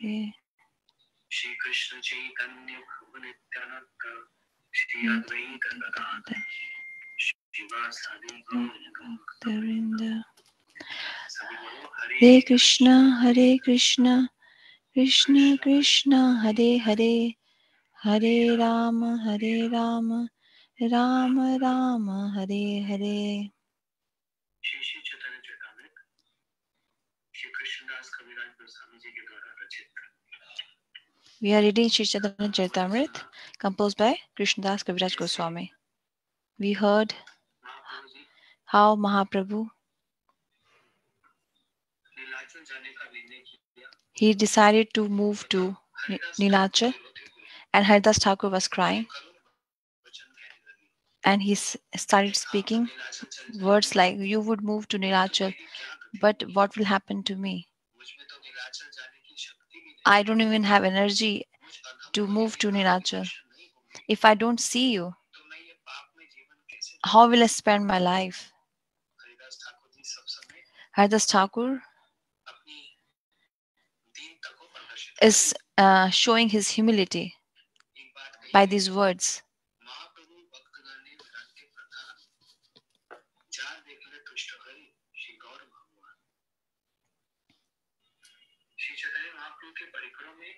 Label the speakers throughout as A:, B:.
A: Hare.
B: Shri Krishna Chaitanya Prabhu Nityananda Shri Advaita Gadadhar Shivasadi
A: Govinda. Hare Krishna, Hare Krishna, Krishna Krishna, Hare Hare, Hare Rama, Hare Rama, Rama Rama, Hare Hare.
B: Shri Shri Chaitanya Charitamrita Shri Krishnadas Kaviraj Goswami Ji के द्वारा रचित
A: We are reading Shri Chaitanya Charitamrita, composed by Krishnadas Kaviraj Goswami. We heard
B: Mahaprabhu ji
A: how Mahaprabhu,
B: Nilachal जाने का निर्णय किया
A: he decided to move to Nilachal, and Haridas Thakur was crying,
B: वचन कहने लगी
A: and he started speaking words like, "You would move to Nilachal, but what will happen to me?
B: मुझ में तो नीलाचल जाने की शक्ति भी नहीं
A: I don't even have energy
B: मुझ अधम
A: to move to Nilachal.
B: दर्शन नहीं होंगे
A: If I don't see you,
B: तो मैं ये पाप में जीवन कैसे
A: how will I spend my life?"
B: Haridas Thakur ji सब समय
A: Haridas Thakur
B: अपनी दीनता को प्रदर्शित
A: is showing his humility
B: एक बात कही
A: by these words.
B: महाप्रभु भक्तगण ने विरांते प्रधान जार देखले तुष्ट हरि श्री गौर भगवान श्री चैतन्य महाप्रभु के परिकरों में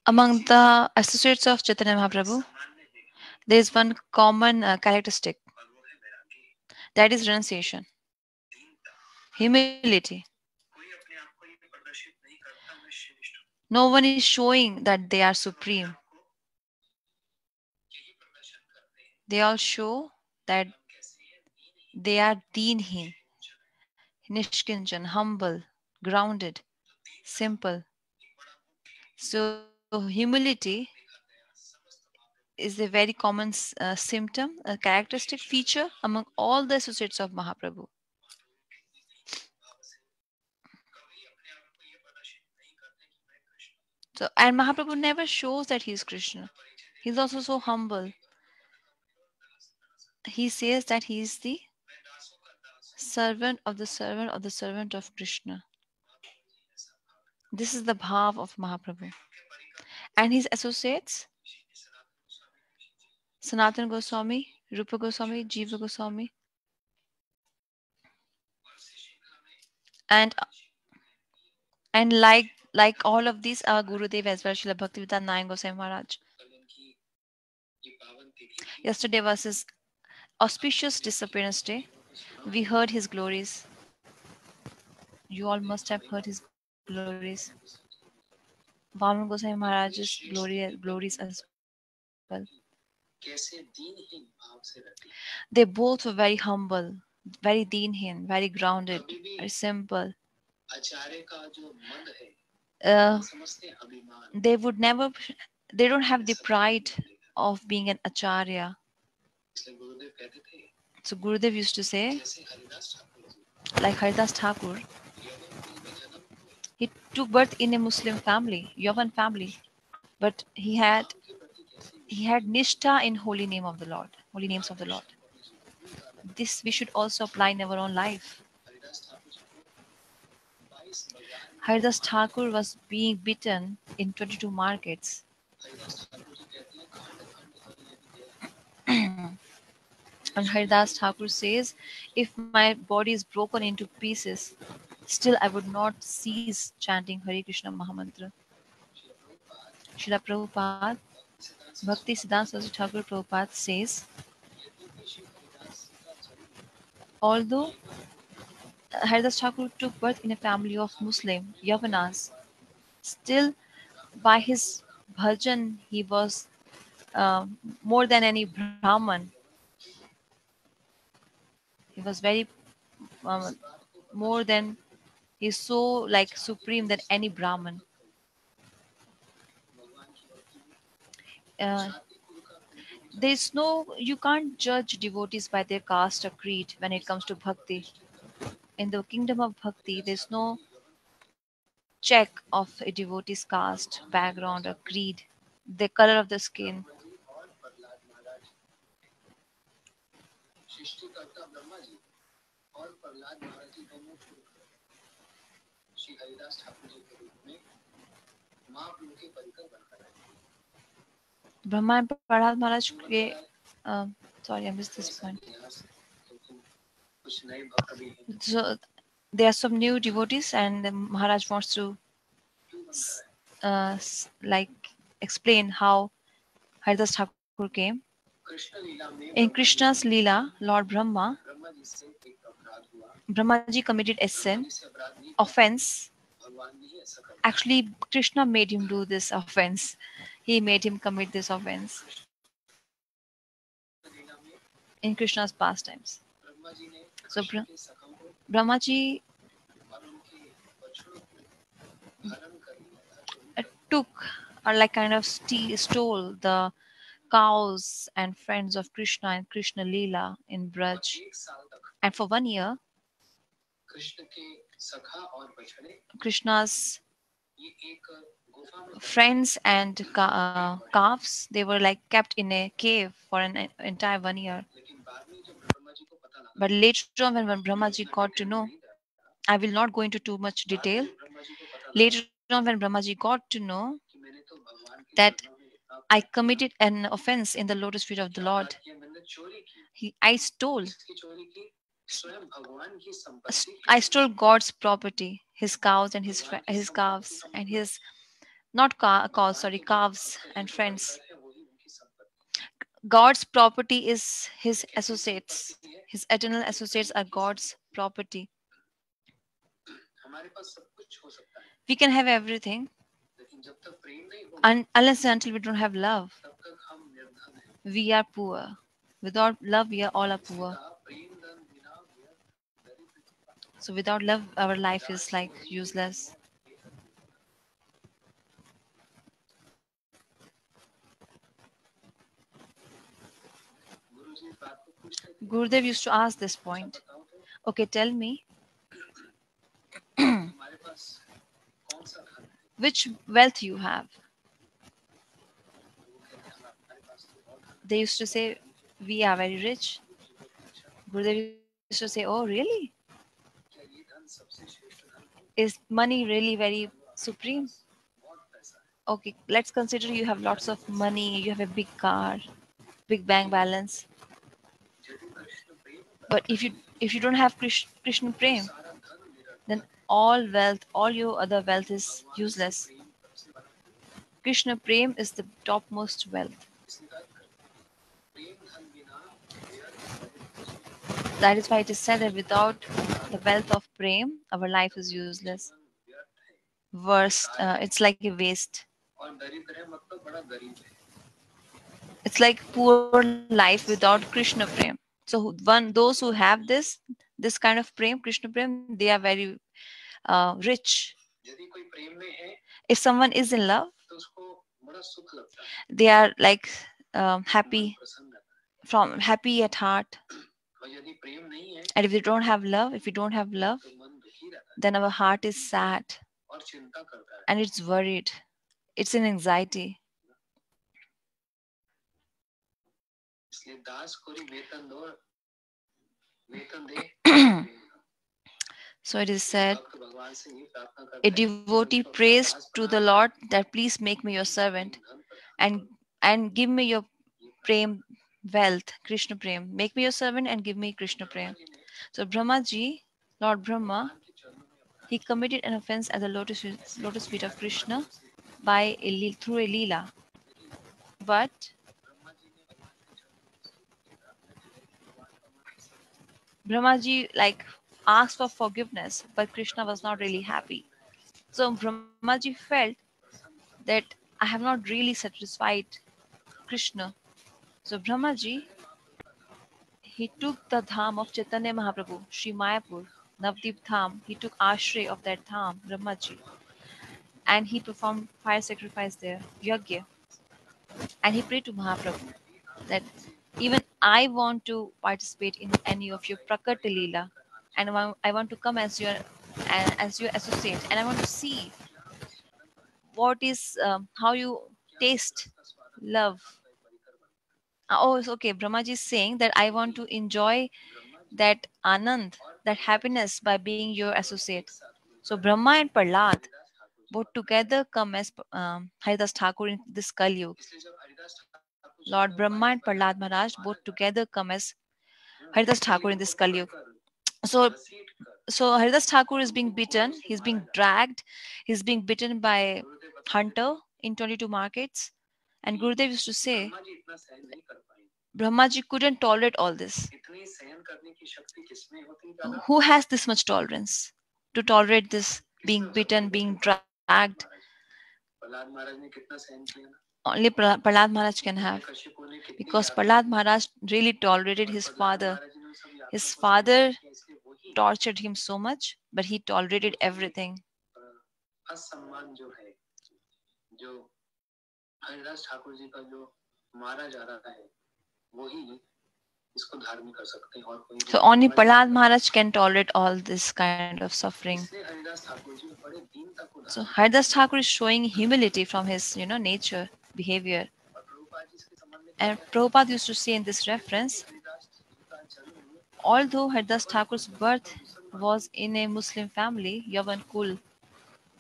A: Among the associates of Chaitanya Mahaprabhu,
B: सामान्य देखने
A: there is one common characteristic,
B: और वो है वैरागी
A: that is renunciation,
B: दीनता
A: humility.
B: कोई अपने आप को ये प्रदर्शित नहीं करता मैं श्रेष्ठ हूँ
A: No one is showing that they are supreme.
B: आपको यही प्रदर्शन करते हैं
A: They all show that
B: हम कैसे हैं दीन
A: they are deenhin, nishkinchan, humble, grounded, simple.
B: एक बड़ा मुख्य
A: So humility
B: देखा गया समस्त महाप्रभु
A: is a very common symptom, a characteristic feature among all the associates of Mahaprabhu.
B: भाव से कभी अपने आप को ये प्रदर्शित नहीं करते कि मैं कृष्ण हूँ
A: So, and Mahaprabhu never shows that he is Krishna.
B: परिचय
A: He's also so humble. He says that he is the
B: मैं दासों का दास हूँ
A: servant of the servant of the servant of Krishna.
B: Mahaprabhu ji ऐसा भाव है
A: This is the bhav of Mahaprabhu.
B: उनके परिकर
A: And his associates,
B: Shri Sanatan Goswami Rishi ji
A: Sanatana Goswami, Rupa Goswami, Jiva Goswami,
B: और इसी श्रृंखला में
A: and like all of these are Gurudev as well, Srila Bhaktivedanta Nayan Goswami Maharaj.
B: कल इनकी ये पावन तिथि थी
A: Yesterday was his auspicious disappearance day. We heard his glories. You all must have heard his glories. Vaman Goswami Maharaj's glories as well.
B: कैसे दीनहीन भाव से रहती
A: They both were very humble, very deenhin, very grounded, very simple.
B: आचार्य का जो मद है
A: Uh,
B: समझते हैं अभिमान
A: they would never, they don't have the pride of being an acharya.
B: इसलिए गुरुदेव कहते थे
A: So Gurudev used to say,
B: जैसे Haridas Thakur ji
A: like Haridas Thakur,
B: यवन कुल में जन्म हुए
A: he took birth in a Muslim family, Yavan family, but
B: उनके प्रति कैसी
A: he had nishtha in holy name of the Lord, holy names of the Lord. This we should also apply in our own life.
B: Haridas Thakur ji को 22 बाजार में
A: Haridas Thakur was being beaten in 22 markets.
B: Haridas Thakur ji कहते हैं खंड खंड हरि यदि दया
A: And Haridas Thakur says, if my body is broken into pieces, still I would not cease chanting Hare Krishna Mahamantra.
B: Shri Prabhupada
A: Srila Prabhupada,
B: सिद्धांत
A: Bhakti Siddhanta Saraswati Thakur Prabhupada says,
B: यद्यपि श्री हरिदास का जन्म
A: although Haridas Thakur took birth in a family of Muslim Yavanas, still by his bhajan he was more than any Brahman. He was very um,
B: इस बात को
A: more than he's so like supreme than any Brahman.
B: भगवान की भक्ति में
A: Uh,
B: जाति कुल का कोई भी विचार
A: there's no, you can't judge devotees by their caste or creed when it comes to bhakti. In the kingdom of bhakti, there's no check of a devotee's caste, background, or creed, the color of the skin.
B: Brahma ji और प्रहलाद महाराज सृष्टिकर्ता ब्रह्मा जी और प्रहलाद महाराज जी दोनों छूट गए श्री हरिदास ठाकुर जी के रूप में
A: Brahma and Prahlad Maharaj के sorry, I missed this
B: ऐसा
A: point.
B: इतिहास है तो कुछ नए भक्त भी हैं
A: So there are some new devotees, and the Maharaj wants to
B: क्यों बनता है
A: like explain how Haridas Thakur came.
B: Krishna लीला में
A: In
B: ब्रह्मा जी
A: Krishna's
B: से
A: Leela, Lord Brahma,
B: Brahma ji से एक अपराध हुआ
A: Brahmaji committed a
B: Brahma
A: sin,
B: जी से अपराध नहीं किया
A: offense.
B: भगवान ने ही ऐसा कर दिया
A: Actually, Krishna made him do this offense. He made him commit this offense
B: Krishna लीला में
A: in Krishna's pastimes.
B: Brahma ji ने
A: So
B: कृष्ण के सखाओं को
A: Brahmaji
B: और उनके बछड़ों को हरण कर लिया था चोरी कर लिया
A: took or like kind of stole the cows and friends of Krishna and Krishna Leela in
B: और
A: Braj.
B: एक साल तक
A: And for 1 year,
B: कृष्ण के सखा और बछड़े
A: Krishna's
B: ये एक गुफा में बंद
A: friends and calves, they were like kept in a cave for an entire 1 year.
B: लेकिन बाद में जब ब्रह्मा जी को पता लगा
A: But later on, when Brahmaji
B: इतना
A: got to
B: डिटेल में
A: know,
B: नहीं था
A: I will not go into too much
B: बाद में
A: detail.
B: जब ब्रह्मा जी को पता लगा
A: Later on, when Brahmaji got to know
B: कि मैंने तो भगवान की
A: that
B: चरणों में इतना
A: I
B: अपराध किया
A: committed an offense in the lotus feet of the
B: क्या
A: Lord,
B: अपराध किया मैंने चोरी की
A: I stole.
B: किसकी चोरी की स्वयं भगवान की संपत्ति की
A: I
B: चोरी
A: stole God's property, his cows and his
B: भगवान की
A: his
B: संपत्ति
A: calves
B: का
A: and
B: मतलब
A: his not cows,
B: भगवान
A: sorry,
B: के जो
A: calves
B: भक्त हैं
A: and
B: जो
A: friends.
B: परिकर है वही उनकी संपत्ति
A: God's property is his
B: ये कैसी
A: associates.
B: संपत्ति है
A: His eternal associates are
B: उनकी
A: God's
B: संपत्ति
A: property.
B: हमारे पास सब कुछ हो सकता है
A: We can have everything,
B: लेकिन जब तक प्रेम नहीं होगा
A: unless and until we don't have love,
B: तब तक हम निर्धन हैं
A: we are poor. Without love, we are all are
B: इसलिए
A: poor.
B: कहा प्रेम धन बिना व्यर्थ दरिद्र कृपा
A: So without love, our life is
B: Das
A: like
B: को ही
A: useless.
B: बेहद मिलेगा गुरु जी इस बात को पूछते थे
A: Gurudev used to ask this
B: अच्छा
A: point.
B: बताओ तो
A: Okay, tell me,
B: तुम्हारे पास कौन सा धन है
A: which wealth you have?
B: तो वो कहते हैं हमारे पास तो बहुत धन
A: They used to say, we are very rich.
B: है गुरु जी कहते हैं अच्छा
A: Gurudev used to say, oh, really?
B: क्या ये धन सबसे श्रेष्ठ धन है
A: Is money really very
B: मान लो आपके
A: supreme?
B: पास बहुत पैसा है
A: Okay, let's consider you have lots of money, you have a big car, big bank balance.
B: यदि कृष्ण प्रेम
A: But
B: प्राप्त नहीं
A: if you don't have Krishna
B: तो
A: Prem,
B: सारा धन
A: then
B: निरर्थक है
A: all wealth, all your other wealth is
B: भगवान से
A: useless.
B: प्रेम सबसे बड़ा धन है
A: Krishna Prem is the topmost wealth.
B: इसलिए कहा प्रेम धन बिना व्यर्थ दरिद्र जीवन
A: That is why it is said that without the wealth of Prem, our life is
B: दरिद्र
A: useless.
B: जीवन व्यर्थ है
A: Worst,
B: बेकार है
A: it's like a waste.
B: और दरिद्र है मतलब बड़ा गरीब है
A: It's like poor life without Krishna Prem. So those who have this kind of Prem, Krishna Prem, they are very rich.
B: यदि कोई प्रेम में है
A: If someone is in love,
B: तो उसको बड़ा सुख लगता है
A: they are like
B: मन
A: happy
B: प्रसन्न रहता
A: from happy at heart.
B: है और यदि प्रेम नहीं है
A: And if we don't have love, if we don't have love,
B: तो मन दुखी रहता है
A: then our heart is sad
B: और चिंता करता है
A: and it's worried. It's in anxiety.
B: इसलिए दास कोरी वेतन दो वेतन दे
A: So it is said,
B: भक्त भगवान से ये प्रार्थना
A: a
B: करता है
A: devotee
B: मुझको अपना
A: prays
B: दास
A: to
B: बना
A: the
B: they
A: Lord that please make me your
B: और
A: servant
B: प्रेम धन प्रदान
A: and and give me your
B: ये
A: prem wealth, Krishna Prem. Make me your servant and give me Krishna
B: Brahma
A: Prem.
B: जी ने
A: So Brahma ji, Lord Brahma,
B: भगवान के चरणों में अपराध
A: he committed an offense at the
B: ऐसे
A: lotus feet
B: लीला
A: of
B: के
A: Krishna
B: माध्यम से
A: by through a leela.
B: लेकिन
A: But
B: ब्रह्मा जी ने भगवान के चरणों में स्तुति की प्रार्थना की लेकिन भगवान का मन ऐसा नहीं था
A: Brahma ji like asked for forgiveness, but Krishna was not really happy. So Brahma ji felt
B: प्रसन्न था
A: that I have not really satisfied
B: Brahma ji
A: Krishna. So Brahma ji,
B: Chaitanya Mahaprabhu का धाम
A: he took the dham of Chaitanya Mahaprabhu, Sri Mayapur, Navdeep Dham. He took ashray of that dham, Brahma ji, and he performed fire sacrifice there, yagya, and he prayed to Mahaprabhu
B: यदि आप
A: that
B: मुझसे
A: even I want to participate in any of your
B: आपका एक
A: Prakat
B: परिकर
A: Leela,
B: बनकर आना
A: and
B: चाहता
A: I want to come as your associate, and I want to see
B: हूँ क्या रस आनंद है
A: what is how you
B: क्या उस
A: taste
B: रस का स्वाद है मैं
A: love.
B: आपका एक परिकर बनूं
A: Oh, it's okay. Brahmaji is saying that I want to enjoy
B: Brahma ji
A: that anand,
B: और
A: that
B: Prahlad ji
A: happiness by being your
B: दोनों
A: associate.
B: एक साथ
A: So
B: मिलकर
A: Brahma and Prahlad,
B: Haridas Thakur
A: both together come as Haridas Thakur in this Kali Yuga.
B: इसलिए जब हरिदास ठाकुर जी को
A: Lord
B: वो
A: Brahma and
B: wife
A: Prahlad
B: बनाकर
A: Maharaj
B: मारा
A: both
B: जाता है,
A: together come as Haridas Thakur in
B: कलयुग
A: this
B: को
A: Kali Yuga.
B: पकड़कर
A: So,
B: घसीट कर
A: Haridas Thakur is being
B: जोरों
A: beaten.
B: से
A: He's
B: मारा
A: being
B: जाता
A: dragged. He's being bitten by
B: गुरुदेव बताते थे
A: hunter in 22 markets. And
B: कि
A: Gurudev used to say,
B: Brahma ji इतना सहन नहीं कर पाएंगे,
A: Brahmaji couldn't tolerate all this.
B: इतनी सहन करने की शक्ति किसमें होती ज्यादा,
A: Who has this much tolerance to tolerate this
B: किसमें
A: being
B: हो सकती
A: beaten,
B: है
A: being
B: बच्चों,
A: dragged?
B: प्रहलाद महाराज ने कितना सहन किया ना,
A: Only Prahlad Maharaj can have.
B: कश्यपों ने कितनी
A: Because
B: यातनाएं
A: Prahlad
B: the,
A: Maharaj really tolerated
B: और
A: his
B: प्रहलाद
A: father.
B: महाराज ने उन सब
A: His
B: यातनाओं को सहन
A: father
B: नहीं किया, इसलिए वही
A: tortured him so much, but he tolerated everything.
B: असम्मान जो है, जो हरिदास ठाकुर जी का जो मारा जा रहा है, वही इसको धारण कर सकते हैं, और कोई
A: So
B: दुनिया
A: only
B: समझ नहीं
A: Prahlad
B: सकता।
A: Maharaj can tolerate all this kind of suffering.
B: इसलिए हरिदास ठाकुर जी बड़े दीनता को
A: So
B: धारण करते
A: Haridas Thakur is showing humility from his, nature, behavior.
B: हैं। और प्रभुपाद जी इसके संबंध में क्या
A: And
B: कहते हैं
A: Prabhupada used to say in this reference,
B: कि हरिदास जी का जन्म
A: although Haridas Thakur's birth was in a Muslim family, Yavan Kul,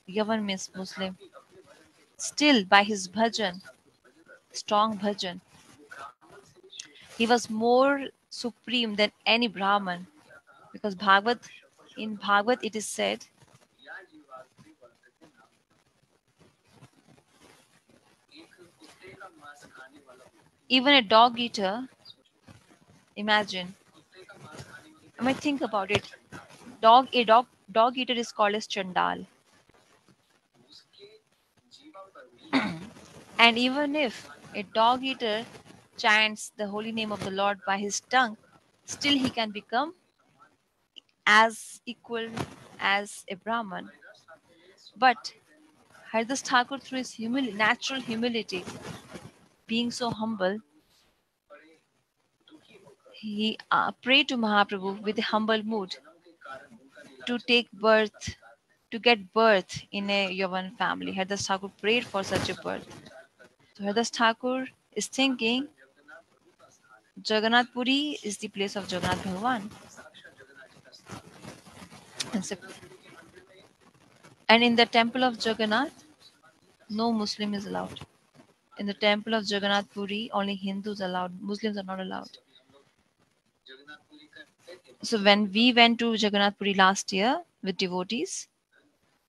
A: Yavan means Muslim,
B: तथापि अपने भजन के द्वारा
A: still by his
B: Haridas
A: bhajan,
B: Thakur भजन करते थे,
A: strong bhajan,
B: वो ब्राह्मण से भी श्रेष्ठ
A: he was more supreme than any Brahman.
B: ने क्या कहा,
A: Because in
B: शपथ
A: Bhagavad it is said,
B: या जीवाग्नि वर्तते नाम, एक कुत्ते का मांस खाने वाला व्यक्ति,
A: even a dog eater,
B: सोचो,
A: imagine,
B: कुत्ते का मांस खाने वाले
A: I mean,
B: व्यक्ति
A: think
B: का नाम
A: about
B: है
A: it.
B: चंडाल,
A: Dog eater is called as Chandal.
B: उसके जीवा पर भी
A: And even if a dog eater chants the holy name of the Lord by his tongue, still he can become as equal as a Brahman.
B: Haridas Thakur ने
A: But
B: स्वाभाविक रहने के कारण
A: Haridas Thakur, through his natural humility, being so humble,
B: बड़े दुखी होकर
A: he prayed to Mahaprabhu with a humble mood
B: जन्म के कारण उनका
A: to
B: नीलाचल
A: take
B: में प्रवेश का
A: birth,
B: अधिकार है।
A: to get birth in a Yavan family. Haridas Thakur prayed for such a
B: सब
A: birth.
B: ये विचार कर रहे
A: So
B: थे
A: Haridas Thakur is
B: जहाँ
A: thinking
B: पर जगन्नाथ प्रभु का स्थान है,
A: Jagannath Puri is the place of Jagannath Bhagavan.
B: साक्षात जगन्नाथ जी का स्थान है, और
A: And, so-
B: जगन्नाथपुरी के मंदिर में
A: and in the temple of Jagannath,
B: कोई मुसलमान नहीं जा
A: no Muslim is allowed. In the temple of Jagannath Puri, only Hindus allowed. Muslims are not allowed.
B: सकते। अभी हम लोग जगन्नाथपुरी गए थे
A: So
B: पिछले
A: when
B: साल,
A: we went to Jagannath Puri last year with devotees,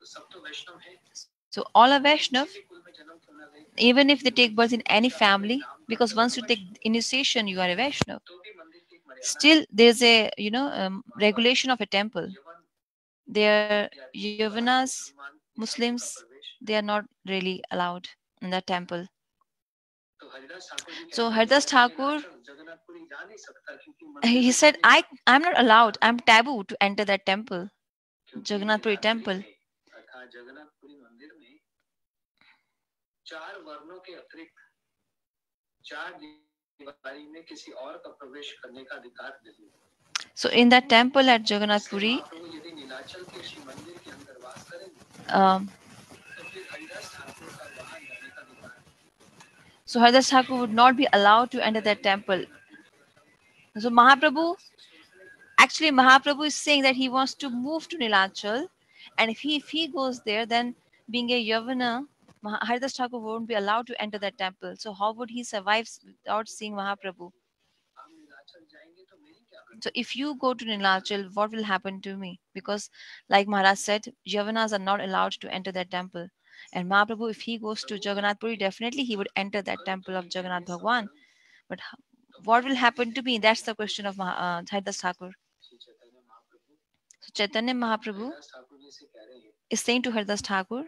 B: तो सब तो वैष्णव है,
A: so all are Vaishnav,
B: किसी भी कुल में जन्म क्यों ना ले,
A: even if they take birth in any family,
B: नाम का
A: because once you
B: मतलब
A: take
B: Vaishnav,
A: initiation, you are a Vaishnav.
B: तो भी मंदिर की एक मर्यादा है।
A: Still, there's a regulation of a temple.
B: यवन
A: Their
B: इत्यादि
A: Yavanas,
B: मुसलमान ईसाइयों का
A: Muslims,
B: प्रवेश,
A: they are not really allowed in that temple.
B: तो हरिदास ठाकुर जी
A: So
B: कहते हैं कि
A: Haridas
B: मैं तो
A: Thakur,
B: नीलाचल जगन्नाथपुरी जा नहीं सकता, क्योंकि मंदिर
A: he
B: में
A: said,
B: जाने का,
A: I'm not allowed. I'm taboo to enter that temple,
B: क्योंकि
A: Jagannath Puri
B: नीलाचल
A: temple.
B: में अर्थात जगन्नाथपुरी मंदिर में चार वर्णों के अतिरिक्त चार दीवारी में किसी और का प्रवेश करने का अधिकार नहीं है।
A: So in that temple at Jagannath
B: इसलिए
A: Puri,
B: महाप्रभु यदि नीलाचल के श्री मंदिर के अंदर वास करेंगे,
A: um,
B: तो फिर हरिदास ठाकुर का वहां जाने का अधिकार नहीं।
A: so Haridas Thakur would not be allowed to enter that temple. So Mahaprabhu is saying that he wants to move to Nilachal, and if he goes there, then being a Yavana, Haridas Thakur won't be allowed to enter that temple. So how would he survive without seeing Mahaprabhu?
B: हम नीलाचल जाएंगे तो मेरी क्या गति?
A: So if you go to Nilachal, what will happen to me? Because like Maharaj said, Yavanas are not allowed to enter that temple. And Mahaprabhu, if he goes to Jagannath Puri, definitely he would enter that temple of Jagannath Bhagwan. But what will happen to me? That's the question of Haridas Thakur.
B: Shri Chaitanya Mahaprabhu
A: So Chaitanya Mahaprabhu
B: Haridas Thakur ji से कह रहे हैं,
A: is saying to Haridas Thakur,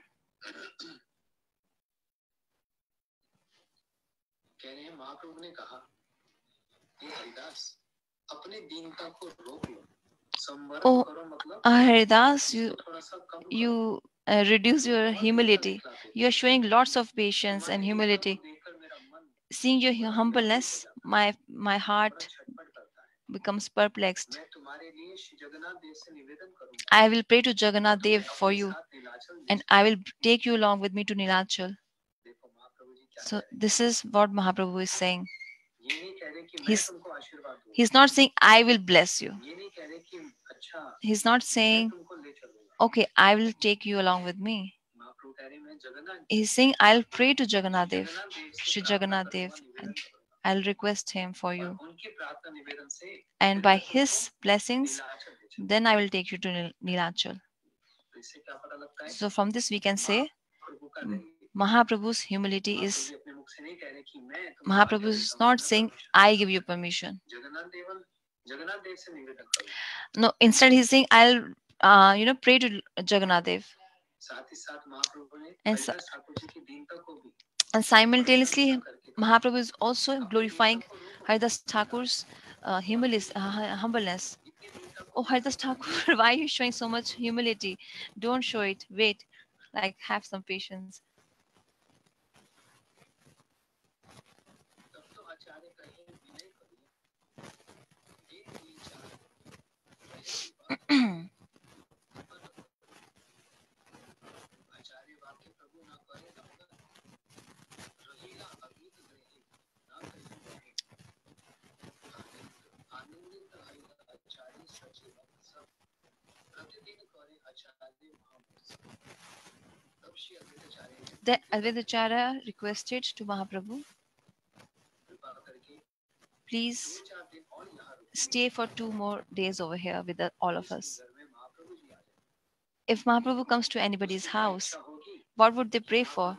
B: कह रहे हैं महाप्रभु ने कहा, हे हरिदास, अपनी दीनता को रोक लो, संवरण
A: Oh,
B: करो, मतलब
A: Haridas,
B: इसको थोड़ा सा कम करो।
A: you reduce your humility. You are showing lots of patience and
B: तुम्हारी दीनता को
A: humility.
B: देखकर मेरा मन
A: Seeing your humbleness, my
B: बड़ा
A: heart
B: छटपट करता है।
A: becomes perplexed.
B: मैं तुम्हारे लिए श्री जगन्नाथ देव से निवेदन करूंगा,
A: I will pray to Jagannath
B: तुम्हें
A: Dev for
B: अपने
A: you,
B: साथ नीलाचल ले
A: and
B: जाऊं।
A: I will take you along with me to Nilachal.
B: देखो महाप्रभु जी क्या
A: So
B: कह रहे हैं,
A: this is what Mahaprabhu is saying.
B: ये नहीं कह रहे कि मैं
A: He's
B: तुमको आशीर्वाद दूंगा,
A: he's not saying I will bless you.
B: ये नहीं कह रहे कि अच्छा
A: He's not
B: मैं
A: saying
B: तुमको ले चलूंगा।
A: okay, I will take you along with me.
B: महाप्रभु कह रहे
A: He's saying, I'll pray to Jagannath Dev, Shri Jagannath Dev, and I'll request him for you. And by his blessings, then I will take you to Nilachal. So from this we can say Mahaprabhu's humility is Mahaprabhu is not saying I give you permission. No, instead he's saying I'll pray to Jagannath Dev. And, and simultaneously Mahaprabhu is also glorifying Haridas Thakur's humbleness. Oh, Haridas Thakur, why are you showing so much humility? Don't show it. Wait. Like, have some patience. Then Advaitacharya requested to Mahaprabhu, please stay for 2 more days over here with all of us. If Mahaprabhu comes to anybody's house, what would they pray for?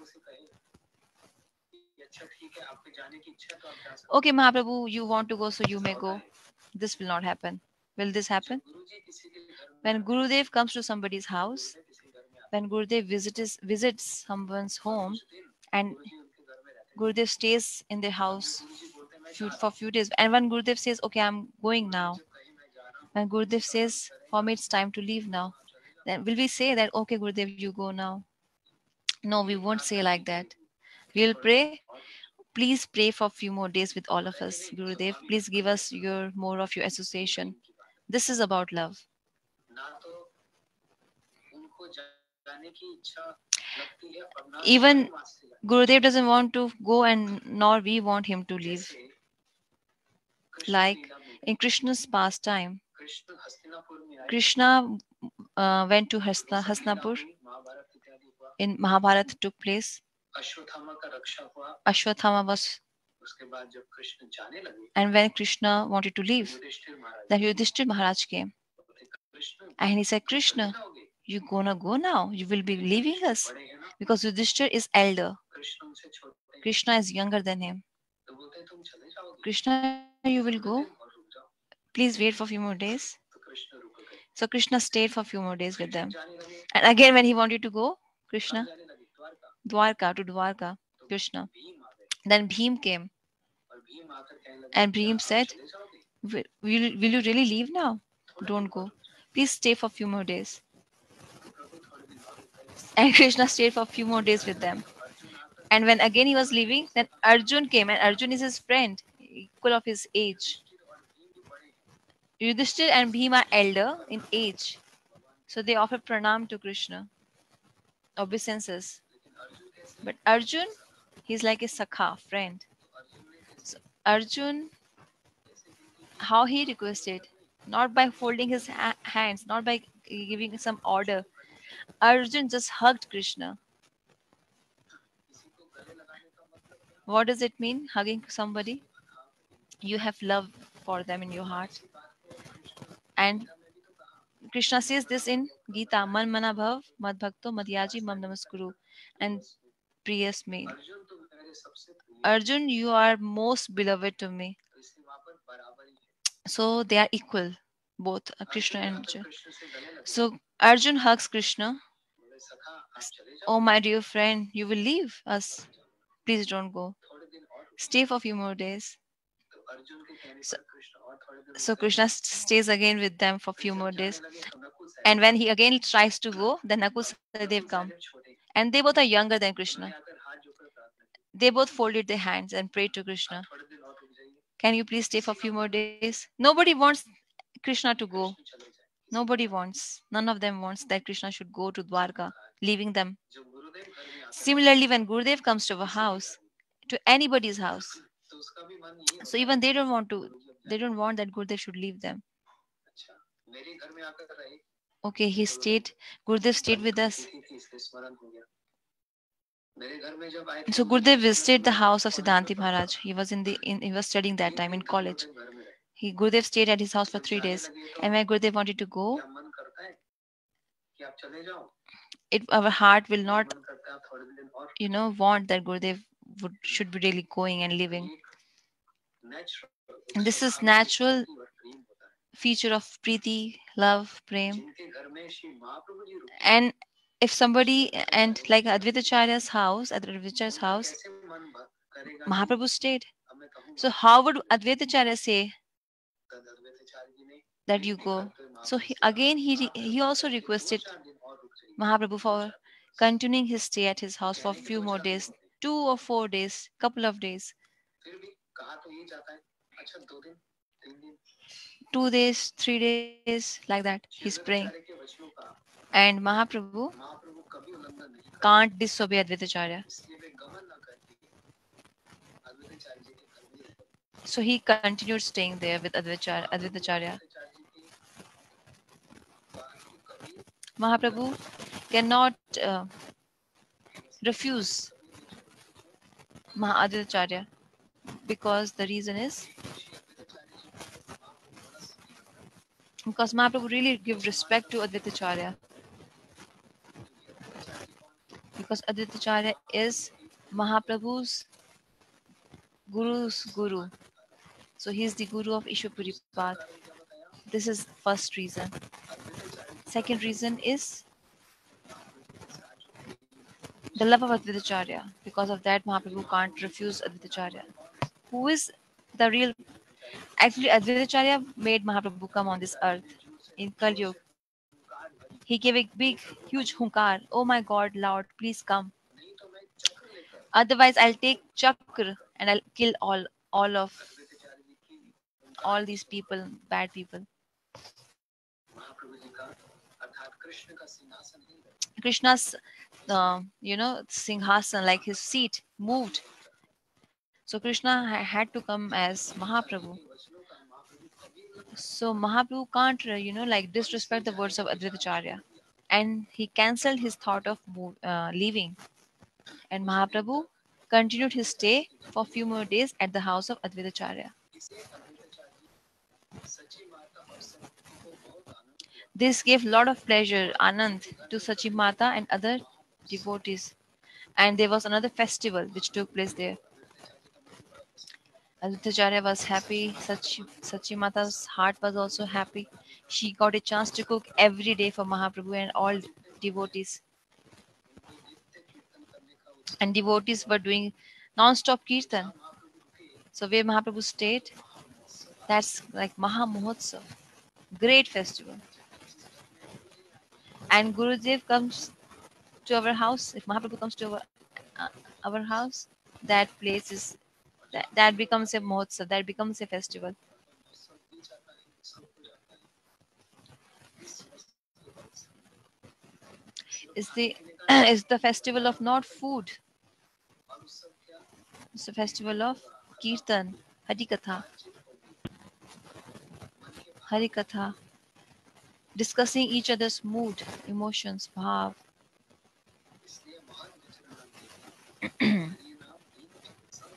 A: Okay, Mahaprabhu, you want to go, so you may go. This will not happen. Will this happen? When Gurudev comes to somebody's house, when Gurudev visits someone's home, and Gurudev stays in their house for few days, and when Gurudev says, "Okay, I'm going now," when Gurudev says, "For me, it's time to leave now," then will we say that, "Okay, Gurudev, you go now"? No, we won't say like that. We'll pray. Please pray for a few more days with all of us, Gurudev. Please give us more of your association. This is about love. Even Gurudev doesn't want to go, and nor we want him to leave. Like in Krishna's pastime, Krishna went to Hastinapur. In Mahabharata took place. Ashwathama was, and when Krishna wanted to leave, then Yudhishthir Maharaj came, and he said, "Krishna, you gonna go now? You will be leaving us?" Because Yudhishthir is elder. Krishna is younger than him. Krishna, you will go? Please wait for a few more days. So Krishna stayed for a few more days with them. And again, when he wanted to go, Krishna, Dwarka, Krishna. Then Bhim came, and Bhim said, will you really leave now? Don't go. Please stay for a few more days." And Krishna stayed for a few more days with them. And when again he was leaving, then Arjun came, and Arjun is his friend, equal of his age. Yudhishthir and Bhima are elder in age, so they offer pranam to Krishna, obeisances. But Arjun, he's like a sakha friend. So Arjun, how he requested, not by folding his hands, not by giving some order. Arjun just hugged Krishna. What does it mean, hugging somebody? You have love for them in your heart. And Krishna says this in Gita, Man mana bhav, mad bhakto, madhyaji, mam namaskuru. And priyas me. Arjun, you are most beloved to me. So they are equal, both Krishna and Arjun. So Arjun hugs Krishna. Oh, my dear friend, you will leave us. Please don't go. Stay for a few more days. So, so Krishna stays again with them for a few more days. And when he again tries to go, then Nakul Sahadev come. And they both are younger than Krishna. They both folded their hands and prayed to Krishna. Can you please stay for a few more days? Nobody wants Krishna to go. Nobody wants. None of them wants that Krishna should go to Dwarka, leaving them. Similarly, when Gurudev comes to a house, to anybody's house, so even they don't want that Gurudev should leave them. Okay, Gurudev stayed with us.
B: मेरे घर में जब आए थे
A: So
B: तो मुझे
A: Gurudev
B: लगता था
A: visited
B: कि
A: the
B: वो
A: house of
B: कॉलेज
A: Siddhanti
B: में पढ़ रहे
A: Maharaj.
B: हैं।
A: He was studying that
B: तीन
A: time in
B: दिन तक
A: college.
B: गुरुदेव घर में रहे।
A: Gurudev stayed at his house for
B: जब
A: 3 days.
B: जाने लगे
A: And
B: तो
A: when Gurudev wanted to go,
B: क्या मन करता है कि आप चले जाओ?
A: our heart will
B: नहीं
A: not,
B: मन करता है, आप थोड़े दिन और
A: want that Gurudev should be really going and
B: तो
A: living.
B: ये एक नेचुरल, एक
A: And this is
B: स्वाभाविक एक
A: natural
B: भक्ति और प्रेम होता है
A: feature of Preeti, love, prem.
B: जिनके घर में श्री महाप्रभु जी रुके
A: And if somebody,
B: उनका
A: and
B: ध्यान
A: like
B: किया
A: At Advaitacharya's
B: उनका
A: house,
B: कैसे मन करेगा कि
A: Mahaprabhu stayed.
B: अब मैं
A: So
B: कहूंगा
A: how would Advaitacharya say
B: तद अद्वैताचार्य जी ने
A: that you
B: विनती
A: go?
B: करते हुए
A: So
B: महाप्रभु
A: he,
B: से कहा
A: again he
B: महाप्रभु
A: also
B: कि दो
A: requested
B: चार दिन और रुक जाइए
A: Mahaprabhu
B: दो
A: for
B: चार दिन
A: continuing his stay at his house for a
B: कहने के
A: few
B: दो
A: more
B: चार दिन
A: days,
B: होते हैं
A: 2 or 4 days, couple of days,
B: फिर भी कहा तो ये जाता है अच्छा दो दिन तीन दिन
A: 2 days, 3 days, like that. He's praying.
B: Advaitacharya के वचनों का
A: And Mahaprabhu
B: महाप्रभु कभी उल्लंघन नहीं करते
A: can't disobey Advaitacharya.
B: इसलिए वे गमन न करके अद्वैताचार्य जी के घर में ही रहे
A: So he continued staying there with
B: Mahaprabhu
A: Advaitacharya.
B: Advaitacharya जी की बात को कभी
A: Mahaprabhu cannot refuse
B: कभी नहीं छोड़ते क्यों
A: Advaitacharya because the reason is
B: Shri Advaitacharya जी को महाप्रभु बड़ा स्नेह करते
A: because Mahaprabhu really give
B: सम्मान
A: respect to
B: करते
A: Advaitacharya
B: क्योंकि अद्वैताचार्य जी कौन है
A: because Advaitacharya
B: महाप्रभु
A: is
B: के
A: Mahaprabhu's
B: उनका
A: Guru's Guru.
B: सम्मान करता है
A: So he is the Guru of Ishwapuripad.
B: दूसरा कारण क्या बताया
A: This is first reason.
B: Advaitacharya जी का
A: Second
B: प्रेम
A: reason is
B: महाप्रभु के साथ जो प्रेम है वो
A: the love
B: उसका
A: of Advaitacharya. Because of that,
B: फिर
A: Mahaprabhu can't
B: महाप्रभु को
A: refuse
B: पसंद आने
A: Advaitacharya.
B: वाले कौन है
A: Who is the real?
B: Advaitacharya ji
A: Actually, Advaitacharya made Mahaprabhu come on this
B: Advaitacharya
A: earth
B: जी ने
A: in
B: जोर
A: Kali Yuga.
B: से हुंकार भरी
A: He gave a big,
B: नहीं तो मैं
A: huge
B: आऊंगा
A: hunkar. Oh my God, Lord, please come.
B: नहीं तो मैं चक्र लेकर
A: Otherwise, I'll take
B: आपका
A: chakra
B: नाश
A: and
B: करूंगा
A: I'll kill all of
B: Advaitacharya जी की हुंकार
A: all
B: को
A: these
B: सुनकर
A: people, bad people.
B: Mahaprabhu ji का अर्थात कृष्ण का सिंहासन हिल गया
A: Krishna's,
B: इसलिए
A: Singhasan, like his seat, moved.
B: नहीं करते
A: So Krishna had to come as
B: Advaitacharya ji
A: Mahaprabhu.
B: के वचनों का महाप्रभु कभी उल्लंघन नहीं
A: So
B: करते
A: Mahaprabhu can't, like
B: और इसलिए
A: disrespect the
B: जाने
A: words of
B: का विचार छोड़
A: Advaitacharya.
B: दिया
A: And he cancelled his thought of leaving. And
B: कुछ दिन
A: Mahaprabhu
B: तक
A: continued his
B: अद्वैताचार्य जी
A: stay
B: के घर
A: for
B: में ही
A: few more
B: रहे
A: days at the house of Advaitacharya.
B: इससे अद्वैताचार्य जी सची माता और सती को बहुत आनंद हुआ
A: This gave lot of pleasure,
B: और
A: Anand,
B: उनके घर
A: to
B: में
A: Sachi
B: प्रत्येक
A: Mata
B: दिन
A: and other
B: वहां उत्सव होता
A: devotees. And there was another festival which took place there.
B: Advaitacharya जी का मन भी बड़ा प्रसन्न हुआ
A: Aditya was
B: सची
A: happy.
B: माता का मन भी बड़ा
A: Sachi Mata's
B: प्रसन्न
A: heart
B: हुआ
A: was also
B: कि
A: happy.
B: Mahaprabhu
A: She got a chance to cook every day for Mahaprabhu and all
B: जीते हुए
A: devotees.
B: उनको नित्य कीर्तन करने का
A: And
B: उत्सव प्राप्त
A: devotees
B: हुआ
A: were doing non-stop kirtan.
B: जहाँ महाप्रभु रुके
A: So where Mahaprabhu stayed,
B: वहाँ महोत्सव आरंभ
A: that's
B: हो
A: like Maha Mahotsav, great festival.
B: चाहे जिस घर में गुरु जी आए
A: And Gurudev comes to our house. If Mahaprabhu comes to our house, that place is
B: और
A: that,
B: जहाँ
A: that
B: Guru Dev
A: becomes a
B: आते हैं
A: Mahotsav, that becomes a festival.
B: वहाँ पर महोत्सव भी जाता है उत्सव हो जाता है इस वस्तु का उत्सव सिर्फ
A: It's
B: खाने
A: the
B: पीने का नहीं
A: it's the festival of not food.
B: और उत्सव क्या
A: It's the festival
B: कीर्तन
A: of
B: होगा कथा
A: kirtan,
B: होगी
A: Hari Katha,
B: बातचीत होगी मन के भाव
A: Hari Katha, discussing each other's mood, emotions, bhav.
B: इसलिए महत विचरण देवी हरि नाम दीन जन सब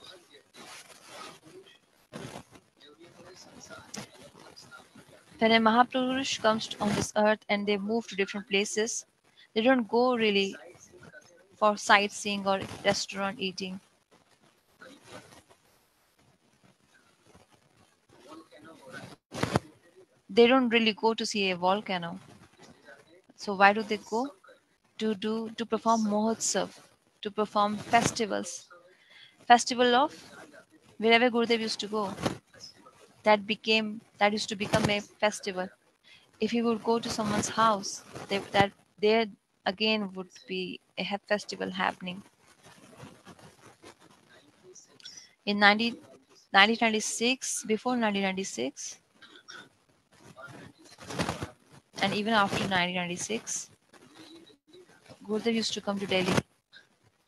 B: महत व्यक्ति महापुरुष जब ये पूरे संसार में अलग अलग स्थापित करते
A: When
B: हैं
A: a Mahapurush comes on this earth and they move to different places, they don't go really
B: sight seeing करने नहीं
A: for
B: जाते
A: sightseeing or restaurant eating.
B: कहीं पर वोल्केनो हो रहा है उसको देखने नहीं जाते
A: They don't really go to see a volcano.
B: इसलिए जाते हैं
A: So why do they go?
B: महोत्सव करने
A: To perform
B: उत्सव करने
A: Mahotsav, to perform
B: कौन सा
A: festivals.
B: उत्सव है
A: Festival of
B: गुरुदेव जहाँ जाते थे
A: wherever Gurudev used to go,
B: वहाँ पर फेस्टिवल होता
A: that used to become a
B: किसी के घर में
A: festival.
B: जाते
A: If he would go to someone's house, that there again would
B: जैसे
A: be a festival happening.
B: 96
A: In
B: before 96
A: 1996, before 1996,
B: और 96 के बाद में
A: and even after 1996,
B: गुरुदेव जी दिल्ली में आते
A: Gurudev used to come to Delhi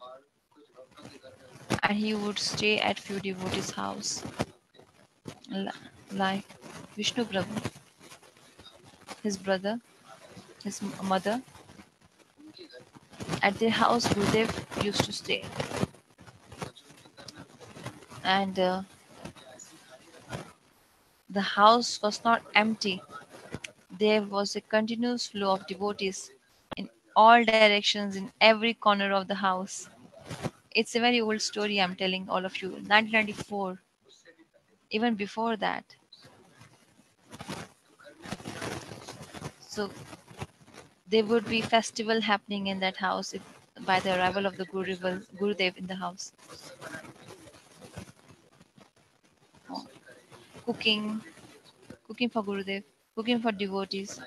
B: और कुछ भक्तों के घर में रुकते
A: and he would stay at few devotees' house,
B: कौन से भक्त थे
A: li- like Vishnu Prabhu,
B: उनके भाई
A: his brother,
B: उनकी माता जी
A: his mother,
B: उनके घर में
A: At their house, Gurudev used to stay, and the house was not empty. There was a continuous flow of devotees in all directions, in every corner of the house. It's a very old story I'm telling all of you. 1994, even before that. So there would be festival happening in that house if, by the arrival of the Gurudev in the house. Oh, cooking, cooking for Gurudev, cooking for devotees,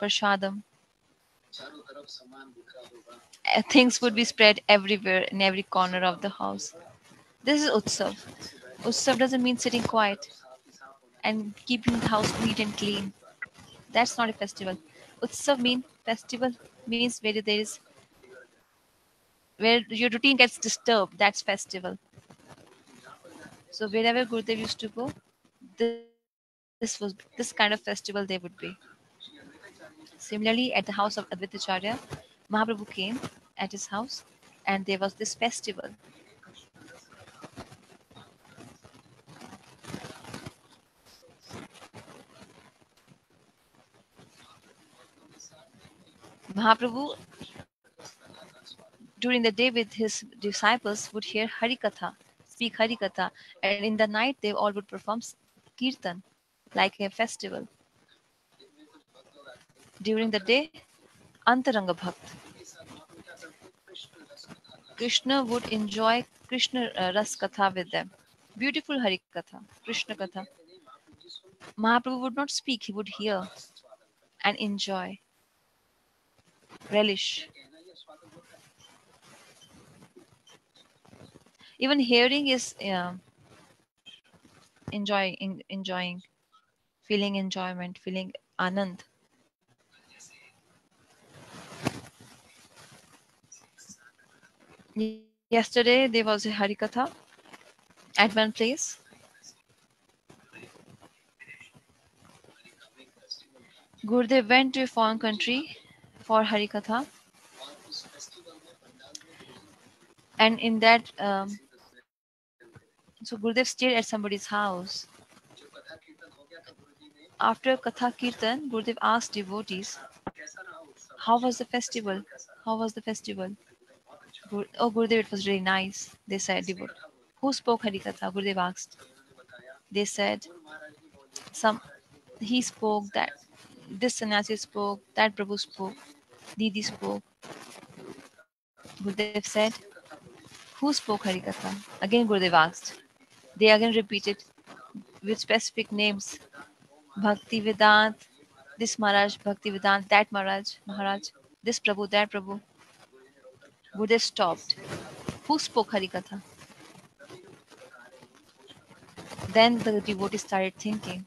A: prashadam. Things would be spread everywhere in every corner of the house. This is Utsav. Utsav doesn't mean sitting quiet and keeping the house neat and clean. That's not a festival. Utsav mean festival means where there is where your routine gets disturbed. That's festival. So wherever Gurudev used to go, this kind of festival there would be. Similarly, at the house of Advaitacharya, Mahaprabhu came at his house, and there was this festival. Mahaprabhu, during the day with his disciples, would hear Harikatha, speak Harikatha, and in the night they all would perform kirtan, like a festival. During the day, Antaranga Bhakt. Krishna would enjoy Krishna Ras Katha with them. Beautiful Harikatha, Krishna Katha. Mahaprabhu would not speak, he would hear and enjoy, relish. Even hearing is enjoying, feeling enjoyment, feeling anand. Yesterday there was a Harikatha at one place. Gurudev went to a foreign country for Harikatha, and in that, so Gurudev stayed at somebody's house. After Katha Kirtan, Gurudev asked devotees, "How was the festival? How was the festival?" Oh, Gurudev, it was really nice. They said, devotee. Who spoke Harikatha? Gurudev asked. They said, some. He spoke that. This sannyasi spoke. That Prabhu spoke. Didi spoke. Gurudev said, "Who spoke Harikatha?" Again, Gurudev asked. They again repeated with specific names. Bhakti Vedant, this Maharaj, Bhakti Vedant, that Maharaj, this Prabhu, that Prabhu. Gurudev stopped. Who spoke Harikatha? Then the devotee started thinking.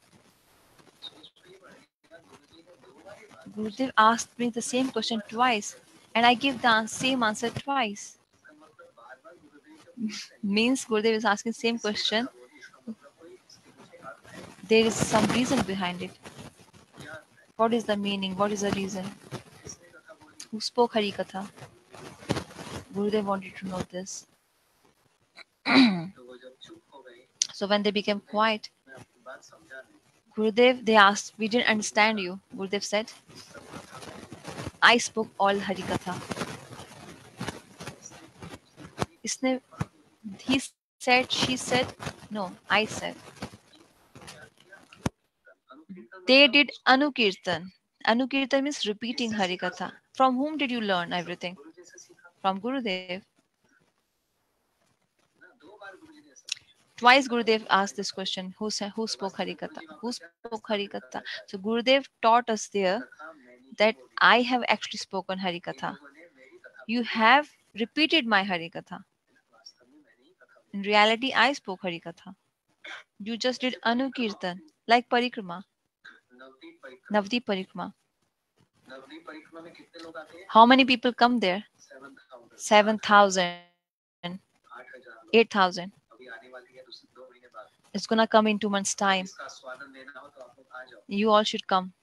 A: Gurudev asked me the same question twice, and I gave the same answer twice. Means Gurudev is asking same question. There is some reason behind it. What is the meaning? What is the reason? Who spoke Harikatha? Gurudev wanted to know this. So when they became quiet, Gurudev, they asked, "We didn't understand you." Gurudev said, "I spoke all Harikatha." इसने, he said, she said, no, I said. They did Anukirtan. Anukirtan means repeating Harikatha. From whom did you learn everything? From Gurudev. Twice Gurudev asked this question: Who said, who spoke Harikatha? Who spoke Harikatha? So Gurudev taught us there that I have actually spoken Harikatha. You have repeated my Harikatha. In reality, I spoke Harikatha. You just did Anukirtan, like Parikrama, Navdeep Parikrama. How many people come there? 7,000, 8,000. It's gonna come in 2 months' time. You all should come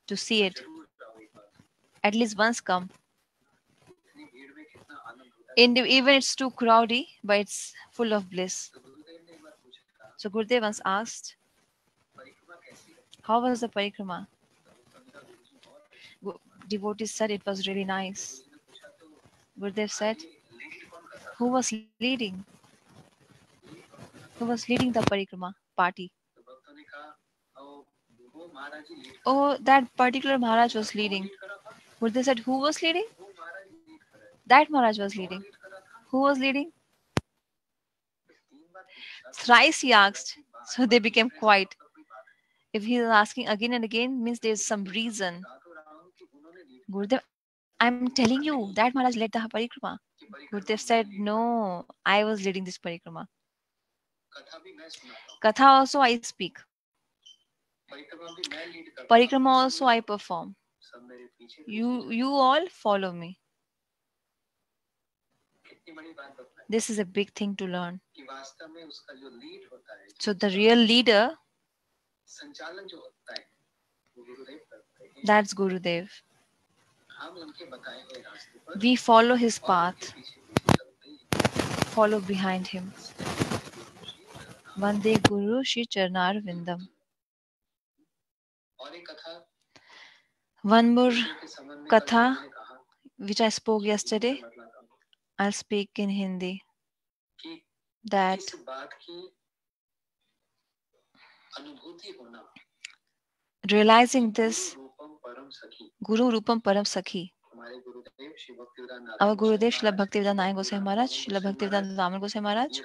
A: to see it. At least once come. Even it's too crowdy, but it's full of bliss. So Gurudev once asked, how was the parikrama? Devotees said it was really nice. Gurudev said, who was leading? Who was leading the parikrama party? Oh, that particular Maharaj was leading. Gurudev said, who was leading? That Maharaj was leading. Who was leading? Thrice he asked. So they became quiet. If he is asking again and again, means there's some reason. Gurudev, I'm telling you, that Maharaj led the parikrama. Gurudev said, no, I was leading this parikrama. Katha also I speak. Parikrama also I perform. You all follow me. This is a big thing to learn. So the real leader, that's Gurudev. We follow his path, follow behind him. Vande Guru Shri Charnar Vindam. One more katha which I spoke yesterday. I'll speak in Hindi. That realizing this, Guru Rupam Param Sakhi. Our Gurudev Srila Bhaktivedanta Nayak Goswami Maharaj, Srila Bhaktivedanta Daman Goswami Maharaj,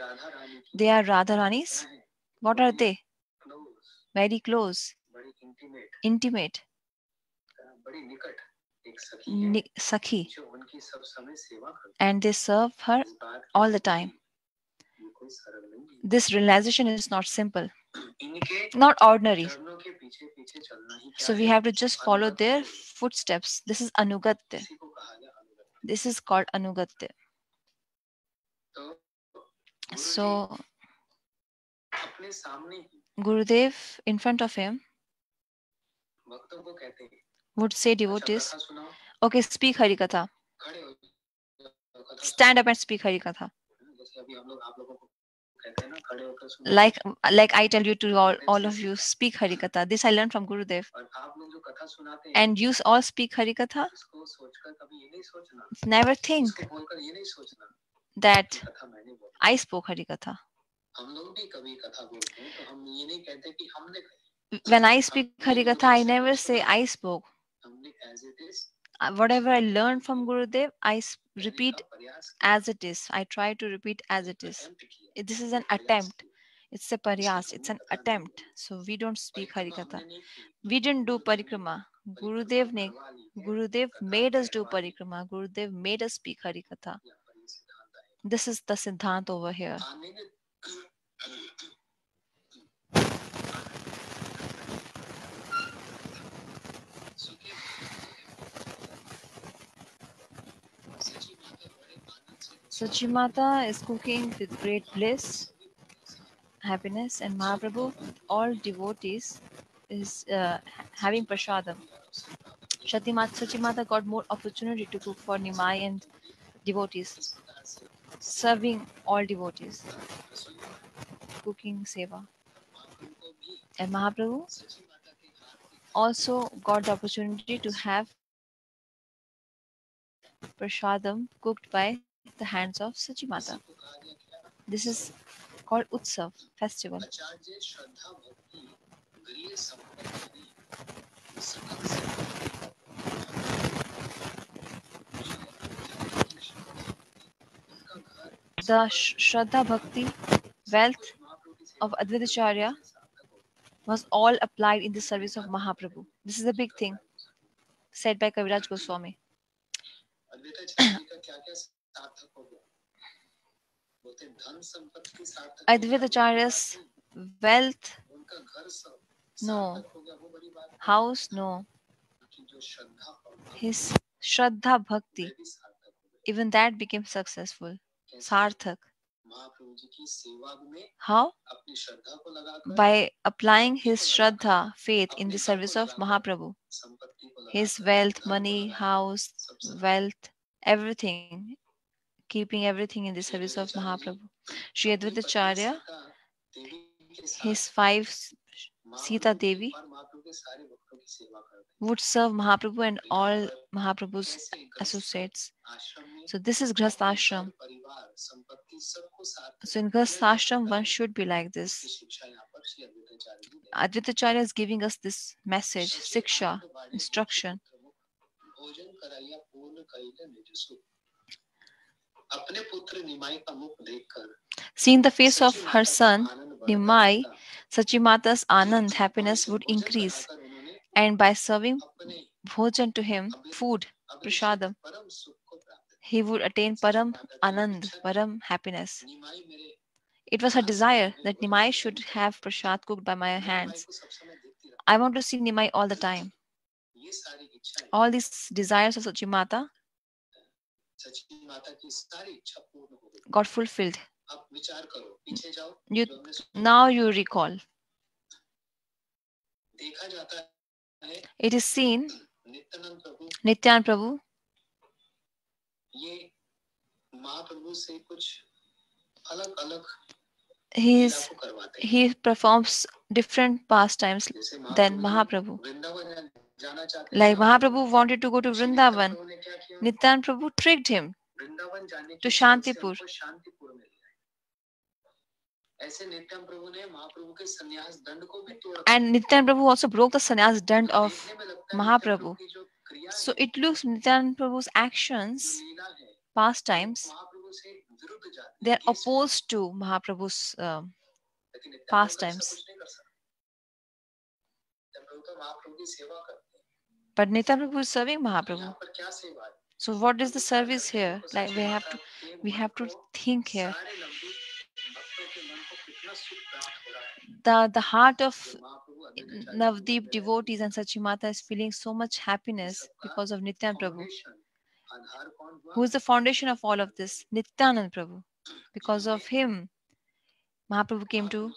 A: they are Radharanis. What are they? Very close, intimate, Sakhi, and they serve her all the time. This realization is not simple, not ordinary. So we have to just follow their footsteps. This is Anugatya. This is called Anugatya. So Gurudev, in front of him, would say devotees, okay, speak Harikatha. Stand up and speak Harikatha. Like like I tell you to all of you, speak Harikatha. This I learned from Gurudev. And you all speak Harikatha. Never think that I spoke Harikatha. When I speak Harikatha, I never say I spoke. Whatever I learned from Gurudev, repeat as it is. I try to repeat as it is. This is an attempt. It's a paryas. It's an attempt. So we don't speak Harikatha. We didn't do parikrama. Gurudev made us do parikrama. Gurudev made us speak Harikatha. This is the Siddhant over here. Sachimata is cooking with great bliss, happiness, and Mahaprabhu, all devotees, is having prasadam. Sachimata got more opportunity to cook for Nimai and devotees, serving all devotees, cooking seva. And Mahaprabhu also got the opportunity to have prasadam cooked by the hands of Sachimata. This is called Utsav, festival. The Shraddha Bhakti wealth of Advaitacharya was all applied in the service of Mahaprabhu. This is a big thing said by Kaviraj Goswami. Advaitacharya's wealth, no. House, no. His Shraddha Bhakti, even that became successful. Sarthak. How? By applying his Shraddha, faith, in the service of Mahaprabhu. His wealth, money, house, wealth, everything keeping everything in the service of Mahaprabhu. Sri Advaitacharya, his Sita Devi, would serve Mahaprabhu and all Mahaprabhu's associates. So this is Grihastha ashram. So in Grihastha ashram, one should be like this. Advaitacharya is giving us this message, siksha, instruction. Seeing the face of her son, Nimai, Sachimata's Anand, happiness would increase. And by serving bhojan to him, food, prasadam, he would attain param anand, param happiness. It was her desire that Nimai should have prasad cooked by my hands. I want to see Nimai all the time. All these desires of Sachimata got fulfilled. You, now you recall. It is seen Nityan Prabhu he performs different pastimes than Mahaprabhu. Like Mahaprabhu wanted to go to Vrindavan, Nityan Prabhu tricked him to Shantipur. And Nityan Prabhu also broke the sannyas dand of Mahaprabhu. So it looks Nityan Prabhu's actions, pastimes, they are opposed to Mahaprabhu's pastimes. But Nityan Prabhu is serving Mahaprabhu. So what is the service here? Like we have to think here. The heart of Navdeep devotees and Sachimata is feeling so much happiness because of Nityan Prabhu. Who is the foundation of all of this? Nityanand Prabhu. Because of him, Mahaprabhu came to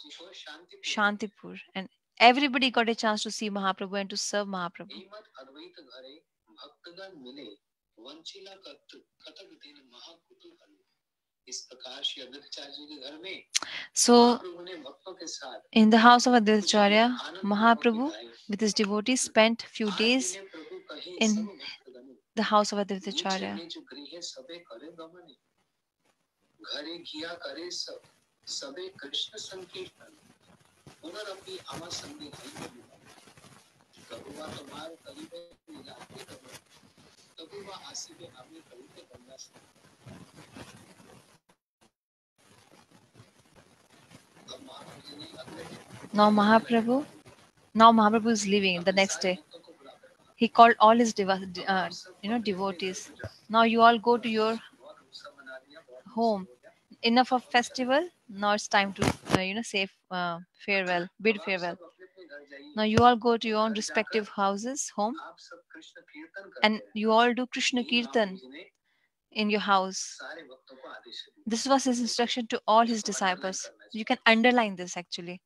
A: Shantipur and everybody got a chance to see Mahaprabhu and to serve Mahaprabhu. So, in the house of Advaitacharya, Mahaprabhu with his devotees spent few days in the house of Advaitacharya. Now Mahaprabhu is leaving the next day. He called all his devotees. Now you all go to your home. Enough of festival. Now it's time to say farewell, bid farewell. Now you all go to your own respective houses, home, and you all do Krishna Kirtan in your house. This was his instruction to all his disciples. You can underline this actually.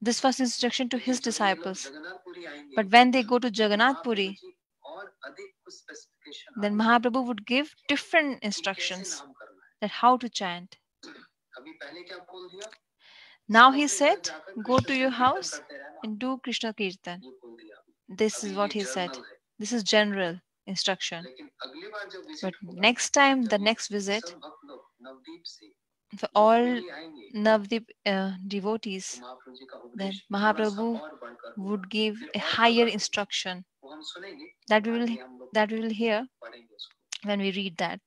A: This was instruction to his disciples. But when they go to Jagannath Puri, then Mahaprabhu would give different instructions that how to chant. Now he said, go to your house and do Krishna Kirtan. This is what he said. This is general instruction. But next time, the next visit, for all Navdeep devotees, then Mahaprabhu would give a higher instruction that we will hear when we read that.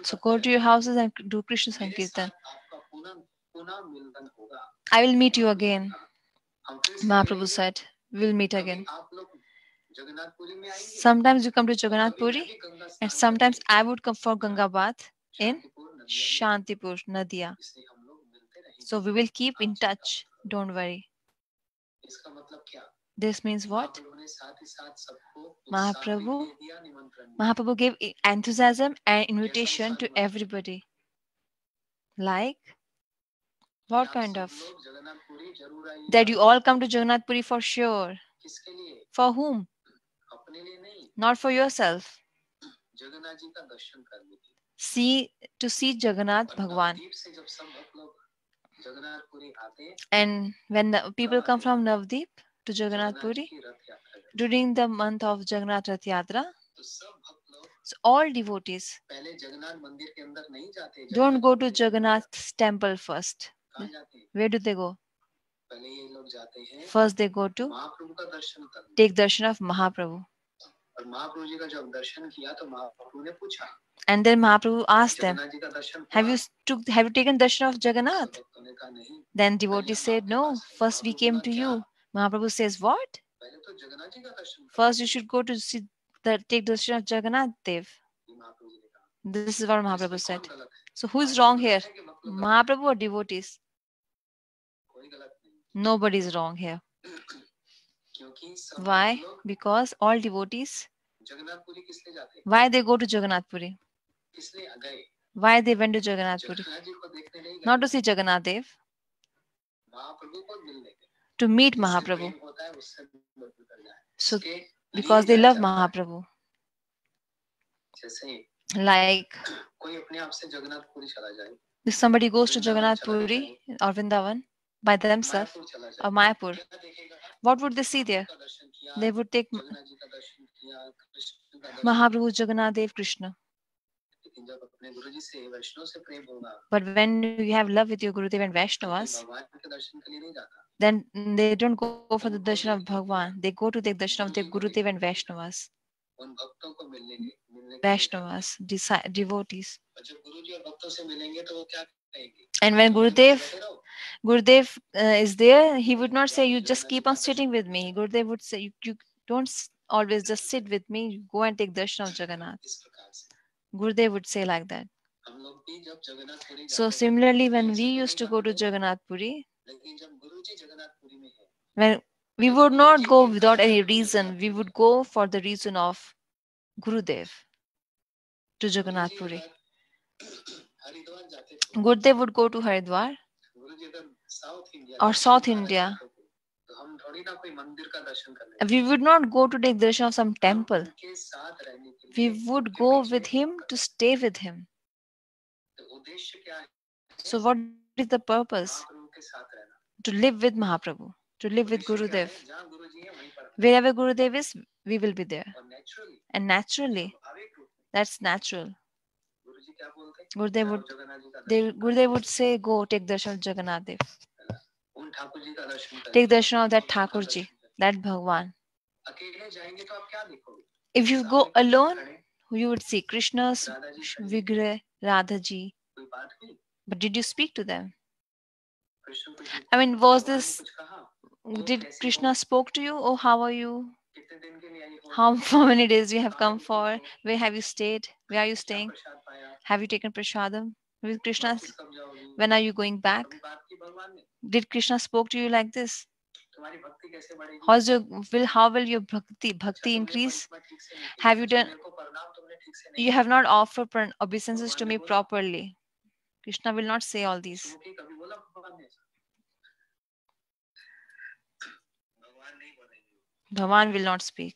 A: So go to your houses and do Krishna Sankirtan. I will meet you again. Mahaprabhu said, we will meet again. Sometimes you come to Jagannath Puri, and sometimes I would come for Ganga Bath in Shantipur, Madhya. So we will keep in touch. Don't worry. This means what? Mahaprabhu gave enthusiasm and invitation to everybody. Like, what kind of? That you all come to Jagannath Puri for sure. For whom? not for yourself.
B: Jagannath ji का दर्शन करने के लिए।
A: See, to see Jagannath
B: और
A: Bhagwan.
B: Navdeep से जब सब भक्त लोग जगन्नाथपुरी आते हैं,
A: And when the people come from Navdeep to Jagannath
B: Jagannath ji
A: Puri
B: की रथ यात्रा करते
A: during the month of Jagannath Rath Yatra,
B: हैं, तो सब भक्त लोग
A: so all devotees
B: पहले जगन्नाथ मंदिर के अंदर नहीं जाते,
A: don't
B: जगन्नाथ
A: go to
B: जी के मंदिर जाते
A: Jagannath's temple first.
B: हैं। कहाँ जाते हैं?
A: Where do they go?
B: पहले ये लोग जाते हैं
A: First they go to
B: महाप्रभु का दर्शन करने।
A: take darshan of Mahaprabhu.
B: और महाप्रभु जी का जब दर्शन किया तो महाप्रभु ने पूछा,
A: And then Mahaprabhu asked them,
B: Jagannath ji का दर्शन
A: have
B: हुआ?
A: have you taken darshan of
B: सब
A: Jagannath?
B: भक्तों ने कहा नहीं,
A: Then
B: पहले
A: devotees
B: हम
A: said,
B: आपके
A: no,
B: पास आए।
A: first we
B: महाप्रभु
A: came
B: बोला
A: to
B: क्या?
A: you. Mahaprabhu says, what?
B: पहले तो जगन्नाथ जी का दर्शन
A: First you
B: करने।
A: should go to see take darshan of Jagannath Dev.
B: ये महाप्रभु जी ने कहा।
A: This is what Mahaprabhu
B: इसमें
A: said.
B: कौन गलत है?
A: So who is
B: Mahaprabhu
A: wrong
B: गलत
A: here?
B: है कि भक्त लोग गलत हैं?
A: Mahaprabhu or devotees?
B: कोई गलत नहीं,
A: Nobody is wrong here.
B: क्योंकि सब भक्त
A: Why?
B: लोग
A: Because all devotees,
B: जगन्नाथपुरी किस लिए जाते हैं?
A: why they go to Jagannath Puri?
B: किस लिए गए?
A: Why they went to Jagannath Puri?
B: Jagannath ji को देखने नहीं
A: Not
B: गए,
A: to see Jagannath Dev,
B: महाप्रभु को मिलने गए।
A: to meet
B: जिससे
A: Mahaprabhu.
B: प्रेम होता है उससे बदल जाए।
A: So
B: इसके
A: because
B: लिए
A: they
B: जाया
A: love
B: जाता है।
A: Mahaprabhu.
B: जैसे
A: Like
B: कोई अपने आप से जगन्नाथपुरी चला जाए,
A: if somebody goes to
B: Vrindavan
A: Jagannath
B: चला
A: Puri
B: जाए,
A: or Vrindavan by themselves
B: Mayapur चला
A: or
B: जाए,
A: Mayapur,
B: क्या देखेगा?
A: what would they see
B: Mahaprabhu
A: there?
B: का दर्शन किया,
A: They would take
B: Jagannath ji का दर्शन किया, कृष्ण का दर्शन।
A: Mahaprabhu, Jagannath Dev, Krishna.
B: लेकिन जब अपने गुरुजी से वैष्णव से प्रेम होगा,
A: But when you have love with your Gurudev and
B: तो कोई
A: Vaishnavas,
B: भगवान के दर्शन के लिए नहीं जाता।
A: then they don't go for the darshan of Bhagwan. They go to take darshan of their Gurudev and Vaishnavas.
B: उन भक्तों को मिलने के लिए
A: Vaishnavas, devotees.
B: और जब गुरुजी और भक्तों से मिलेंगे तो वो क्या कहेंगे?
A: And when
B: तुम मेरे पास बैठे
A: Gurudev
B: रहो।
A: Gurudev is there, he would not say, you just keep on sitting with me. Gurudev would say, you don't always just sit with me, you go and take darshan of Jagannath.
B: इस प्रकार से
A: Gurudev would say like that.
B: हम लोग भी जब Jagannathpuri
A: So
B: जाते हैं,
A: similarly, when
B: ऐसे
A: we
B: तो
A: used
B: नहीं
A: to go to
B: जाते,
A: Jagannath Puri,
B: लेकिन जब गुरुजी जगन्नाथपुरी में है,
A: when we
B: जब
A: would not
B: गुरुजी
A: go
B: के
A: without
B: कारण
A: any
B: हम
A: reason, we
B: जगन्नाथपुरी
A: would
B: जाते
A: go for the reason of Gurudev to
B: हैं।
A: Jagannath
B: गुरुजी
A: Puri.
B: अगर हरिद्वार जाते थे,
A: Gurudev would go to Haridwar
B: गुरुजी अगर साउथ इंडिया
A: or
B: दक्षिण
A: South
B: भारत
A: India.
B: जाते थे, तो हम थोड़ी ना कोई मंदिर का दर्शन करने
A: We would not go to take darshan of some
B: जाते। हम
A: temple.
B: उनके साथ रहने के
A: We
B: लिए
A: would
B: उनके
A: go
B: बीच
A: with
B: में
A: him
B: रहने
A: to
B: का।
A: stay with him.
B: तो उद्देश्य क्या है?
A: So what is the purpose?
B: महाप्रभु के साथ रहना।
A: To live with Mahaprabhu, to live with
B: उद्देश्य क्या है?
A: Gurudev.
B: जहाँ गुरुजी है वहीं पर हम।
A: Wherever Gurudev is, we will be there.
B: और नेचुरली
A: And naturally,
B: स्वाभाविक रूप में
A: that's natural.
B: गुरुजी क्या बोलते हैं?
A: Gurudev
B: जाओ
A: would,
B: जगन्नाथ जी का दर्शन करो।
A: Gurudev would say, go take darshan of Jagannath Dev.
B: है ना? उन ठाकुर जी का दर्शन करें,
A: Take darshan of that
B: भगवान का
A: Thakur
B: दर्शन
A: ji,
B: करें।
A: that Bhagwan.
B: अकेले जाएंगे तो आप क्या देखोगे?
A: If you go
B: सामने कृष्ण
A: alone,
B: खड़े,
A: you would see Krishna's
B: Radha ji खड़ी,
A: Vigrah, Radha ji.
B: कोई बात हुई?
A: But did you speak to them?
B: Krishna को जी
A: I mean, was
B: भगवान ने
A: this,
B: कुछ कहा?
A: did
B: कैसी हो?
A: Krishna spoke to you? Oh, how are you?
B: कितने दिन के लिए आई हो?
A: How for many days you have
B: कहाँ
A: come
B: रुकी
A: for?
B: हो?
A: Where have you stayed? Where are you
B: क्या
A: staying?
B: प्रसाद पाया?
A: Have you taken prasadam with Krishna?
B: वापस कब जाओगी?
A: When are you going back?
B: कभी बात की भगवान ने?
A: Did Krishna spoke to you like this?
B: तुम्हारी भक्ति कैसे बढ़ेगी?
A: How's your how will your bhakti
B: अच्छा, तुमने
A: increase?
B: परिक्रमा ठीक से नहीं की।
A: Have you
B: अच्छा,
A: done?
B: मेरे को प्रणाम तुमने ठीक से नहीं
A: You
B: किया।
A: have not offered obeisances to
B: भगवान ने
A: me
B: बोला?
A: properly. Krishna will not say all these.
B: मुझे कभी बोला भगवान ने? भगवान नहीं बोलेंगे।
A: Bhavan will not speak.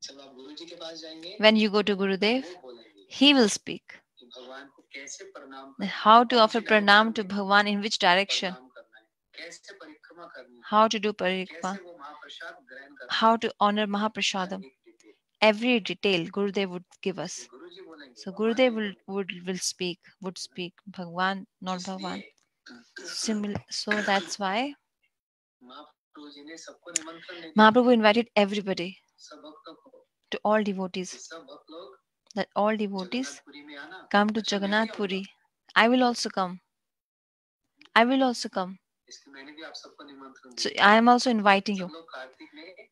B: जब आप गुरुजी के पास जाएंगे,
A: When you go to Gurudev,
B: वो बोलेंगे
A: he will speak.
B: कि भगवान को कैसे प्रणाम
A: Then
B: करना है,
A: how to
B: कौन
A: offer
B: सी
A: pranam
B: डायरेक्शन
A: to
B: में
A: Bhagwan, in which direction,
B: प्रणाम करना है, कैसे परिक्रमा करनी है,
A: how to do
B: कैसे
A: parikma,
B: वो महाप्रसाद ग्रहण करना
A: how
B: है,
A: to honor
B: हर
A: Mahaprasadam.
B: एक detail
A: Every detail Gurudev would give us.
B: गुरुजी बोलेंगे,
A: So
B: भगवान
A: Gurudev
B: नहीं बोलेंगे।
A: will speak, would speak. Bhagwan, not Bhagwan.
B: इसलिए
A: So that's why
B: Mahaprabhu ji ने सबको निमंत्रण दे दिया,
A: Mahaprabhu invited everybody,
B: सब भक्तों को,
A: to all devotees,
B: कि सब भक्त लोग
A: that all devotees
B: जगन्नाथपुरी में आना।
A: come to
B: अच्छा, मैं भी
A: Jagannath
B: आऊंगा।
A: Puri. I will also come. I will also come.
B: इसलिए मैंने भी आप सबको निमंत्रण
A: So
B: दिया।
A: I am also inviting
B: सब
A: you.
B: लोग कार्तिक में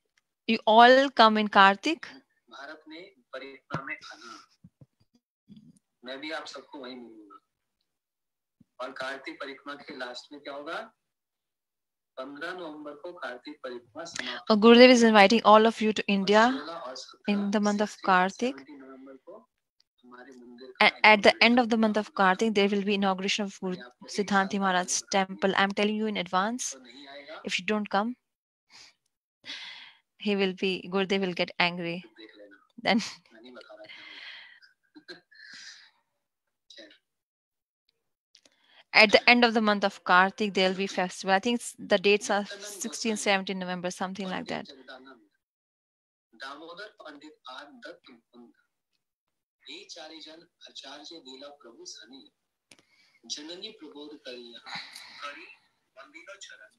A: You all come in Kartik.
B: Bharat में परिक्रमा में आना। मैं भी आप सबको वहीं मिलूंगा। और कार्तिक परिक्रमा के लास्ट में क्या होगा? 15 नवंबर को कार्तिक परिक्रमा समाप्त।
A: Gurudev is inviting all of you to
B: और
A: India
B: 16 और 17
A: in the month of
B: 16,
A: Kartik.
B: 17 नवंबर को हमारे मंदिर
A: And
B: का
A: at the end of the
B: inauguration
A: month of
B: होगा।
A: Kartik, there will be inauguration of Guru
B: मैंने आपको एक साल
A: Siddhanti
B: पहले
A: Maharaj's
B: बता दिया,
A: temple. I'm telling you in advance.
B: तो नहीं आएगा
A: If you don't come, he will be Gurudev will get angry.
B: तो देख लेना।
A: Then
B: मैं नहीं बता रहा क्या होगा।
A: at the end of the month of Kartik, there'll be festival. I think the dates are 16, 17 November, something like that.
B: Damodar Pandit आर दत्त मुकुंद हे चारि जन आचार्य लीला प्रभु सनी जननी प्रबोध करिया करी वंदिनो चरण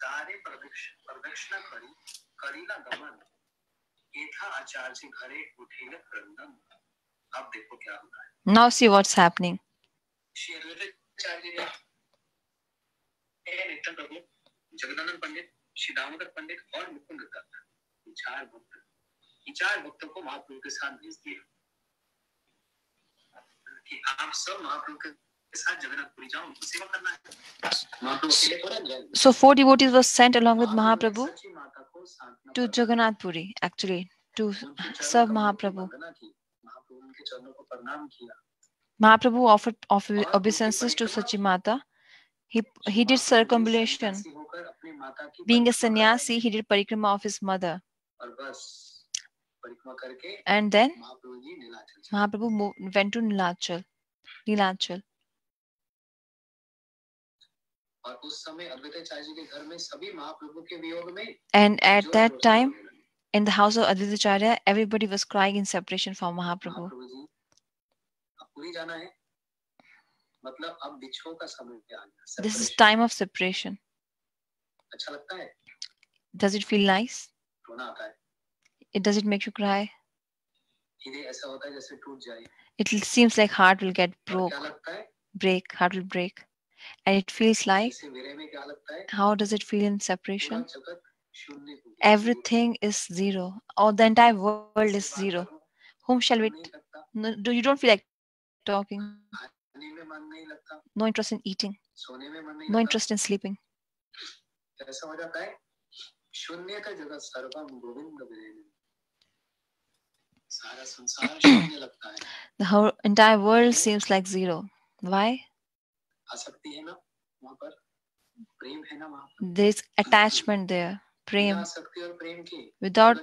B: तारे प्रदक्षिणा करी करीला गमन एथा आचार्य घरे उठेल क्रंदन। अब देखो क्या होता है।
A: Now see what's happening.
B: Shri Advaitacharya Nityanand प्रभु जगदानंद पंडित श्री दामोदर पंडित और मुकुंद दत्त चार भक्तों को महाप्रभु के साथ भेज दिया कि आप सब महाप्रभु के साथ जगन्नाथपुरी जाओ, उनको सेवा करना है। महाप्रभु अकेले थोड़ा जाएंगे।
A: So 4 devotees were sent along with Mahaprabhu to Jagannath Puri, actually, to serve Mahaprabhu.
B: महाप्रभु उनके चरणों को प्रणाम किया।
A: Mahaprabhu offered obeisances to Sachi Mata. He did circumambulation. Being a sannyasi, he did parikrama of his mother. And then Mahaprabhu went to Nilachal. And at that time, in the house of Advaitacharya, everybody was crying in separation from Mahaprabhu. This is time of separation. Does it feel nice? Does it make you cry? It seems like heart will get heart will break. And it feels like, how does it feel in separation? Everything is zero. Or the entire world is zero. Whom shall we? No, you don't feel like talking. No interest in eating. No interest in sleeping. The whole entire world seems like zero. Why? There is attachment there. Prem. Without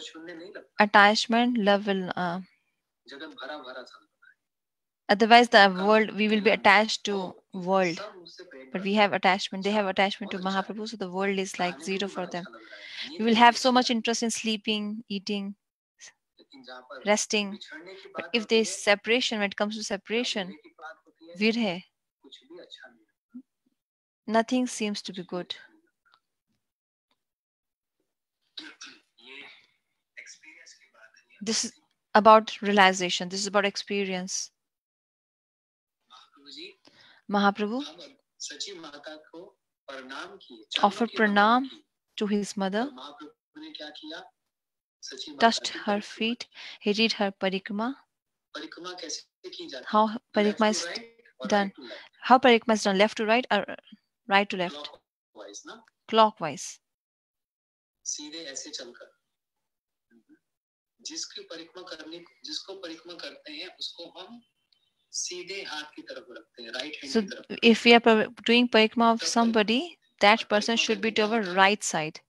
A: attachment, love will. Otherwise, the world, we will be attached to world. But we have attachment. They have attachment to Mahaprabhu, so the world is like zero for them. We will have so much interest in sleeping, eating, resting. But if there is separation, when it comes to separation, virhe, nothing seems to be good. This is about realization. This is about experience. Mahaprabhu offered pranam to his mother, touched her feet, he did her parikrama. How parikrama is done? How parikrama is done? Left to right or right to left? Clockwise.
B: जिसको परिक्रमा करते हैं उसको हम सीधे हाथ की तरफ रखते हैं, राइट हैंड की तरफ।
A: So if we are doing parikrama of somebody, that person should be to our right side.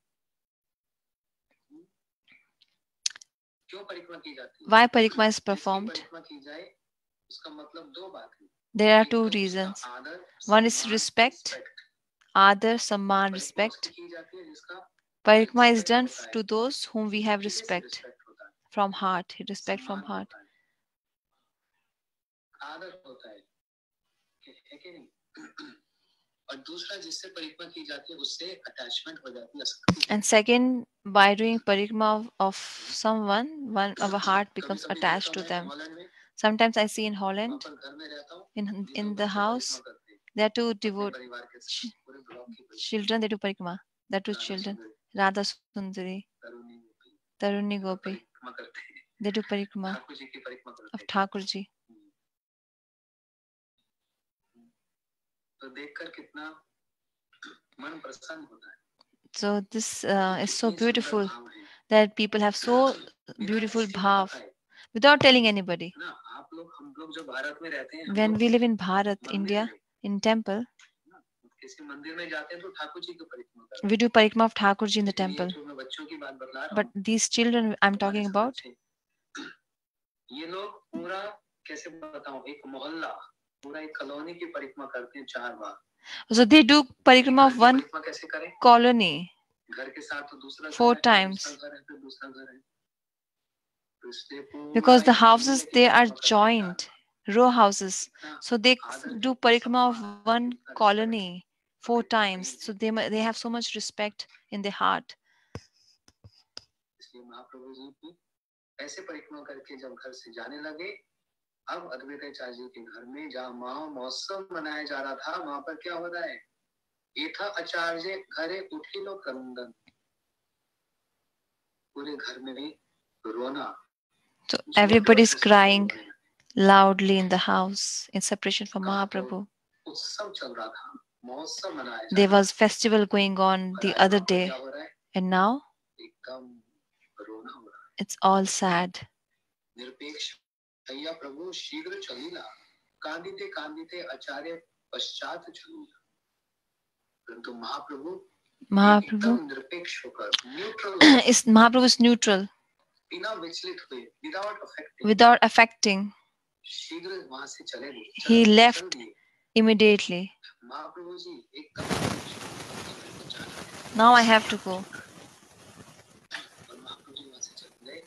B: क्यों परिक्रमा की जाती है?
A: Why parikrama is performed?
B: परिक्रमा की जाए उसका मतलब दो बात है।
A: There are two reasons. One is respect, adar, samman, respect. Parikrama is done to those whom we have respect from heart, respect from heart.
B: आदर होता है कि नहीं? और दूसरा जिससे परिक्रमा की जाती है उससे अटैचमेंट हो जाती है।
A: And second, by doing parikrama of someone, one of our heart becomes attached to them. Sometimes I see in Holland, in the house, there are two children, they do parikrama. There are two children, Radha Sundari, Taruni Gopi. They do parikrama of Thakurji. So this is so beautiful that people have so beautiful bhav without telling anybody. When we live in Bharat, India, in temple, we do parikrama of Thakurji in the temple. But these children I'm talking about,
B: ये लोग पूरा कैसे बताऊं, एक मोहल्ला पूरा एक colony की परिक्रमा करते हैं 4 बार.
A: So they do parikrama of one
B: परिक्रमा कैसे करें?
A: colony
B: घर के साथ तो दूसरा
A: 4
B: घर है,
A: times.
B: दूसरा घर है, फिर दूसरा घर है. तो इसलिए पूरा
A: Because the
B: एक
A: houses
B: मोहल्ले की
A: they are
B: परिक्रमा करते हैं 4
A: joint
B: बार.
A: row houses,
B: इतना
A: so they
B: आदर
A: do parikrama of
B: सम्मान
A: one
B: इतना रिस्पेक्ट
A: colony 4
B: बड़े
A: times.
B: प्रेम
A: So
B: से.
A: they have so much respect in their heart.
B: इसलिए महाप्रभु जी की ऐसे परिक्रमा करके जब घर से जाने लगे, अब अद्वैताचार्य जी के घर में जहाँ महोत्सव मनाया जा रहा था, वहां पर क्या हो रहा है? एथा आचार्य घरे उठिलो क्रंदन. पूरे घर में भी रोना.
A: So everybody's crying loudly in the house in separation from Mahaprabhu.
B: उत्सव चल रहा था, महोत्सव मनाया जा
A: There
B: रहा
A: was festival going on
B: था.
A: the
B: आज
A: other
B: वहां पर
A: day,
B: क्या हो रहा है?
A: and now
B: एकदम रोना हो रहा है.
A: it's all sad.
B: निरपेक्ष भैया प्रभु शीघ्र चलीला, कांदिते कांदिते आचार्य पश्चात चलीला. परंतु महाप्रभु
A: Mahaprabhu
B: एकदम निरपेक्ष होकर, neutral
A: is Mahaprabhu is neutral
B: बिना विचलित हुए, विदाउट अफेक्टिंग,
A: without affecting.
B: शीघ्र वहां से चले गए,
A: He
B: चल
A: left
B: दिए.
A: immediately.
B: महाप्रभु जी एकदम
A: Now I have to go.
B: और महाप्रभु जी वहां से चले गए.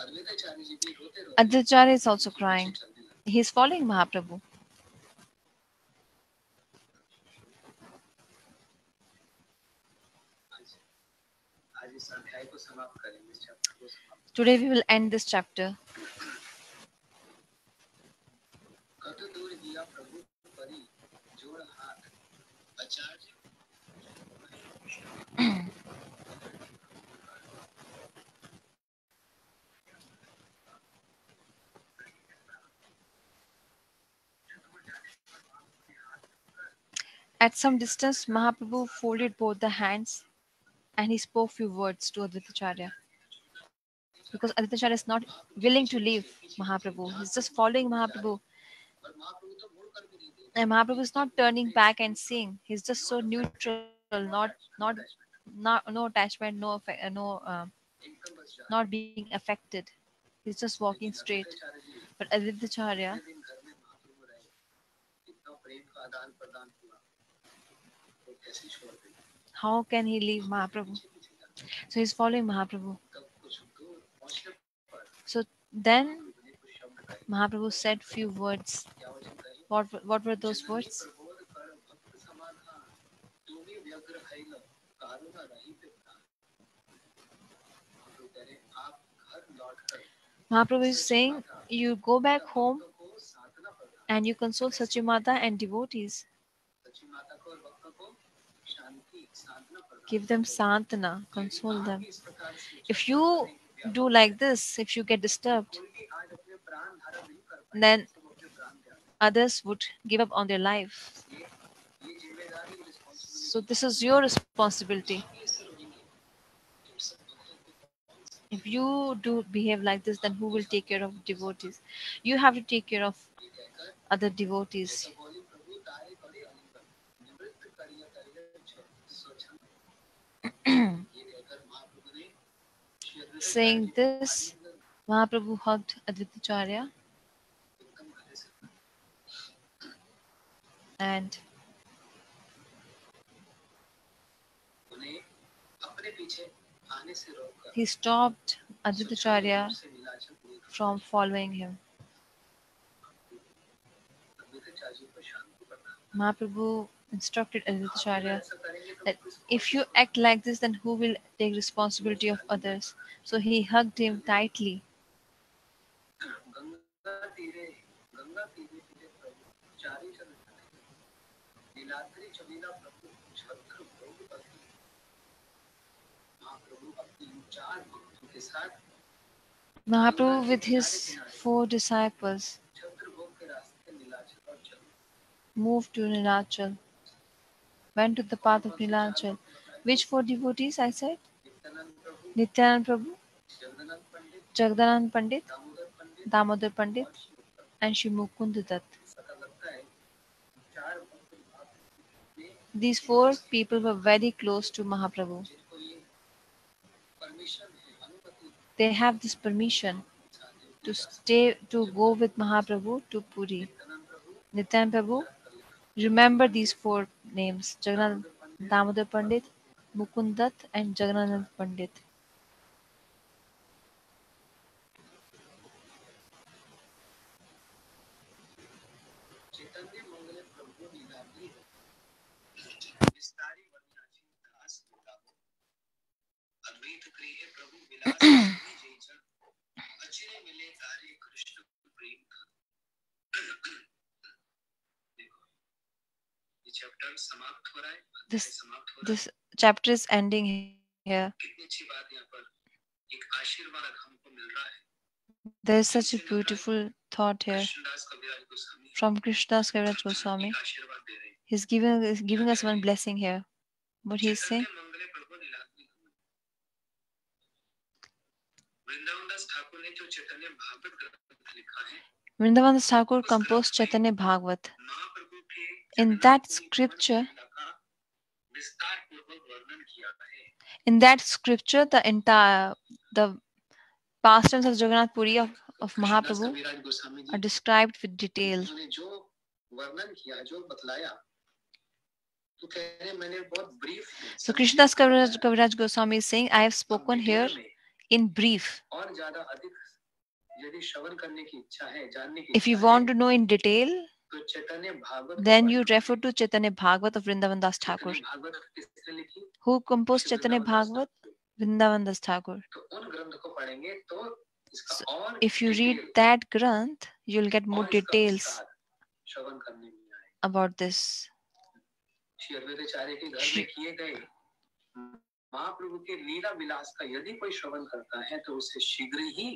B: अद्वैताचार्य जी भी रोते रोते
A: Adhyacharya is also crying.
B: चलने लगे.
A: He is following Mahaprabhu.
B: आज इस अध्याय को समाप्त करेंगे, इस चैप्टर को समाप्त.
A: Today we will end this chapter.
B: कत दूर दिया प्रभु परी जोड़ हाथ आचार्य.
A: At some distance, Mahaprabhu folded both the hands and he spoke few words to Advaitacharya. Because Advaitacharya is not willing to leave Mahaprabhu. He's just following Mahaprabhu.
B: और महाप्रभु तो मुड़ कर भी नहीं देखे.
A: And Mahaprabhu is not turning back and seeing. He's just so neutral, no attachment,
B: एकदम बस जा.
A: not being affected. He's just walking straight.
B: Advaitacharya ji
A: But Advaitacharya,
B: दिन घर में महाप्रभु रहे, इतना प्रेम का आदान प्रदान हुआ, तो कैसे छोड़ दे.
A: how can he leave Mahaprabhu? So he's following Mahaprabhu.
B: तब कुछ दूर पहुंचने पर
A: So then
B: महाप्रभु ने कुछ शब्द कहे.
A: Mahaprabhu said few words.
B: क्या वचन कहे?
A: What were those
B: Janani
A: words?
B: Prabodh कर भक्त समाधान, तुम्ही व्यग्र हैल कारुणा रहित प्राण. महाप्रभु कह रहे, आप घर लौट कर
A: Mahaprabhu is saying, you go back home
B: भक्तों को साधना प्रदान,
A: and you console Sachimata and devotees.
B: सच्ची माता को और भक्तों को शांति साधना प्रदान.
A: Give them santana, console them.
B: इस प्रकार से
A: If you do like this, if you get disturbed,
B: कोई भी आज अपने प्राण धारण नहीं कर पाए,
A: then
B: तो वो अपने प्राण त्याग दें.
A: others would give up on their life.
B: ये जिम्मेदारी responsibility
A: So this is your responsibility. If you do behave like this, then who will take care of devotees? You have to take care of other devotees.
B: बोली प्रभु तारे बड़े अलिंगन निवृत्त करिय करिय स्वच्छंद. ये कहकर महाप्रभु ने श्री अद्वैताचार्य
A: Saying
B: जी को
A: this, Mahaprabhu hugged Advaitacharya
B: एकदम गले से
A: and
B: उन्हें अपने पीछे आने से रोककर
A: he stopped Advaitacharya
B: से नीलाचल पूरी
A: from following him.
B: अद्वैताचार्य जी को शांति प्रदान.
A: Mahaprabhu instructed Advaitacharya
B: ऐसा करेंगे तो
A: that if you act like this, then who will take responsibility of others? So he hugged him tightly.
B: Ganga तीरे तीरे प्रभु चारी चरण नीलाद्रि चमीला प्रभु छत्र भोग पति. महाप्रभु अपनी 4 भक्तों के साथ
A: Mahaprabhu with his 4 disciples
B: छत्र भोग के रास्ते नीलाचल और चल.
A: moved to Nilachal, went to the path of Nilachal. Which 4 devotees I said?
B: Nityanand Prabhu,
A: Nityanand Prabhu,
B: Jagdanand Pandit,
A: Jagdanand Pandit,
B: Damodar Pandit
A: Damodar Pandit,
B: और शिव.
A: and Shimukund Dutt.
B: ऐसा लगता है 4 भक्त में
A: These 4 people were very close to Mahaprabhu.
B: जिनको ये permission है, अनुमति
A: They have this permission to stay to go with Mahaprabhu to Puri. Nityan Prabhu, remember these four names: Jagannath Damodar Pandit, Mukundat, and Jagannath Pandit.
B: चैतन्य मंगल प्रभु लीलाधि विस्तारी वन्याची दास लीला अद्वैत गृह प्रभु विलास सुनि जय जन अचिरे मिले तारे कृष्ण प्रेम देखो ये चैप्टर समाप्त हो रहा है
A: This
B: समाप्त हो रहा
A: this chapter is ending here.
B: कितनी अच्छी बात यहाँ पर एक आशीर्वाद हमको मिल रहा है
A: There is such a beautiful thought here
B: Krishnadas Kaviraj Goswami
A: from Krishnadas Kaviraj Goswami.
B: एक आशीर्वाद दे रहे हैं
A: He's giving us one blessing here. What he is saying?
B: चैतन्य मंगले प्रभु लीलाधि वृंदावन दास ठाकुर ने जो चैतन्य भागवत ग्रंथ लिखा है
A: Vrindavan Thakur composed Chaitanya Bhagavat.
B: महाप्रभु के
A: In that scripture,
B: लीला का विस्तार पूर्वक वर्णन किया है
A: in that scripture, the pastimes of Jagannath Puri of Mahaprabhu
B: Kaviraj Goswami
A: are
B: ji
A: described with detail.
B: उन्होंने जो वर्णन किया जो बतलाया तो कह रहे हैं, मैंने बहुत brief
A: So Krishnadas Kaviraj Goswami is saying, I have spoken here in brief.
B: और ज्यादा अधिक यदि श्रवण करने की इच्छा है जानने की
A: If you
B: इच्छा
A: want
B: है
A: to know in detail,
B: तो चैतन्य Bhagavat
A: then you refer to Chaitanya Bhagavat of Vrindavan Das Thakur.
B: चैतन्य भागवत किसने लिखी
A: Who composed
B: Shri
A: Chaitanya
B: Vrindavan Das
A: Bhagavat?
B: Thakur.
A: Vrindavan Das Thakur.
B: तो उन ग्रंथ को पढ़ेंगे तो इसका
A: So
B: और
A: if you read
B: detail
A: that Granth, you'll get more
B: और इसका
A: details
B: विस्तार श्रवण करने में आएगा
A: about this.
B: श्री अद्वैताचार्य के घर में
A: Shri-
B: किए गए महाप्रभु के लीला विलास का यदि कोई श्रवण करता है तो उसे शीघ्र ही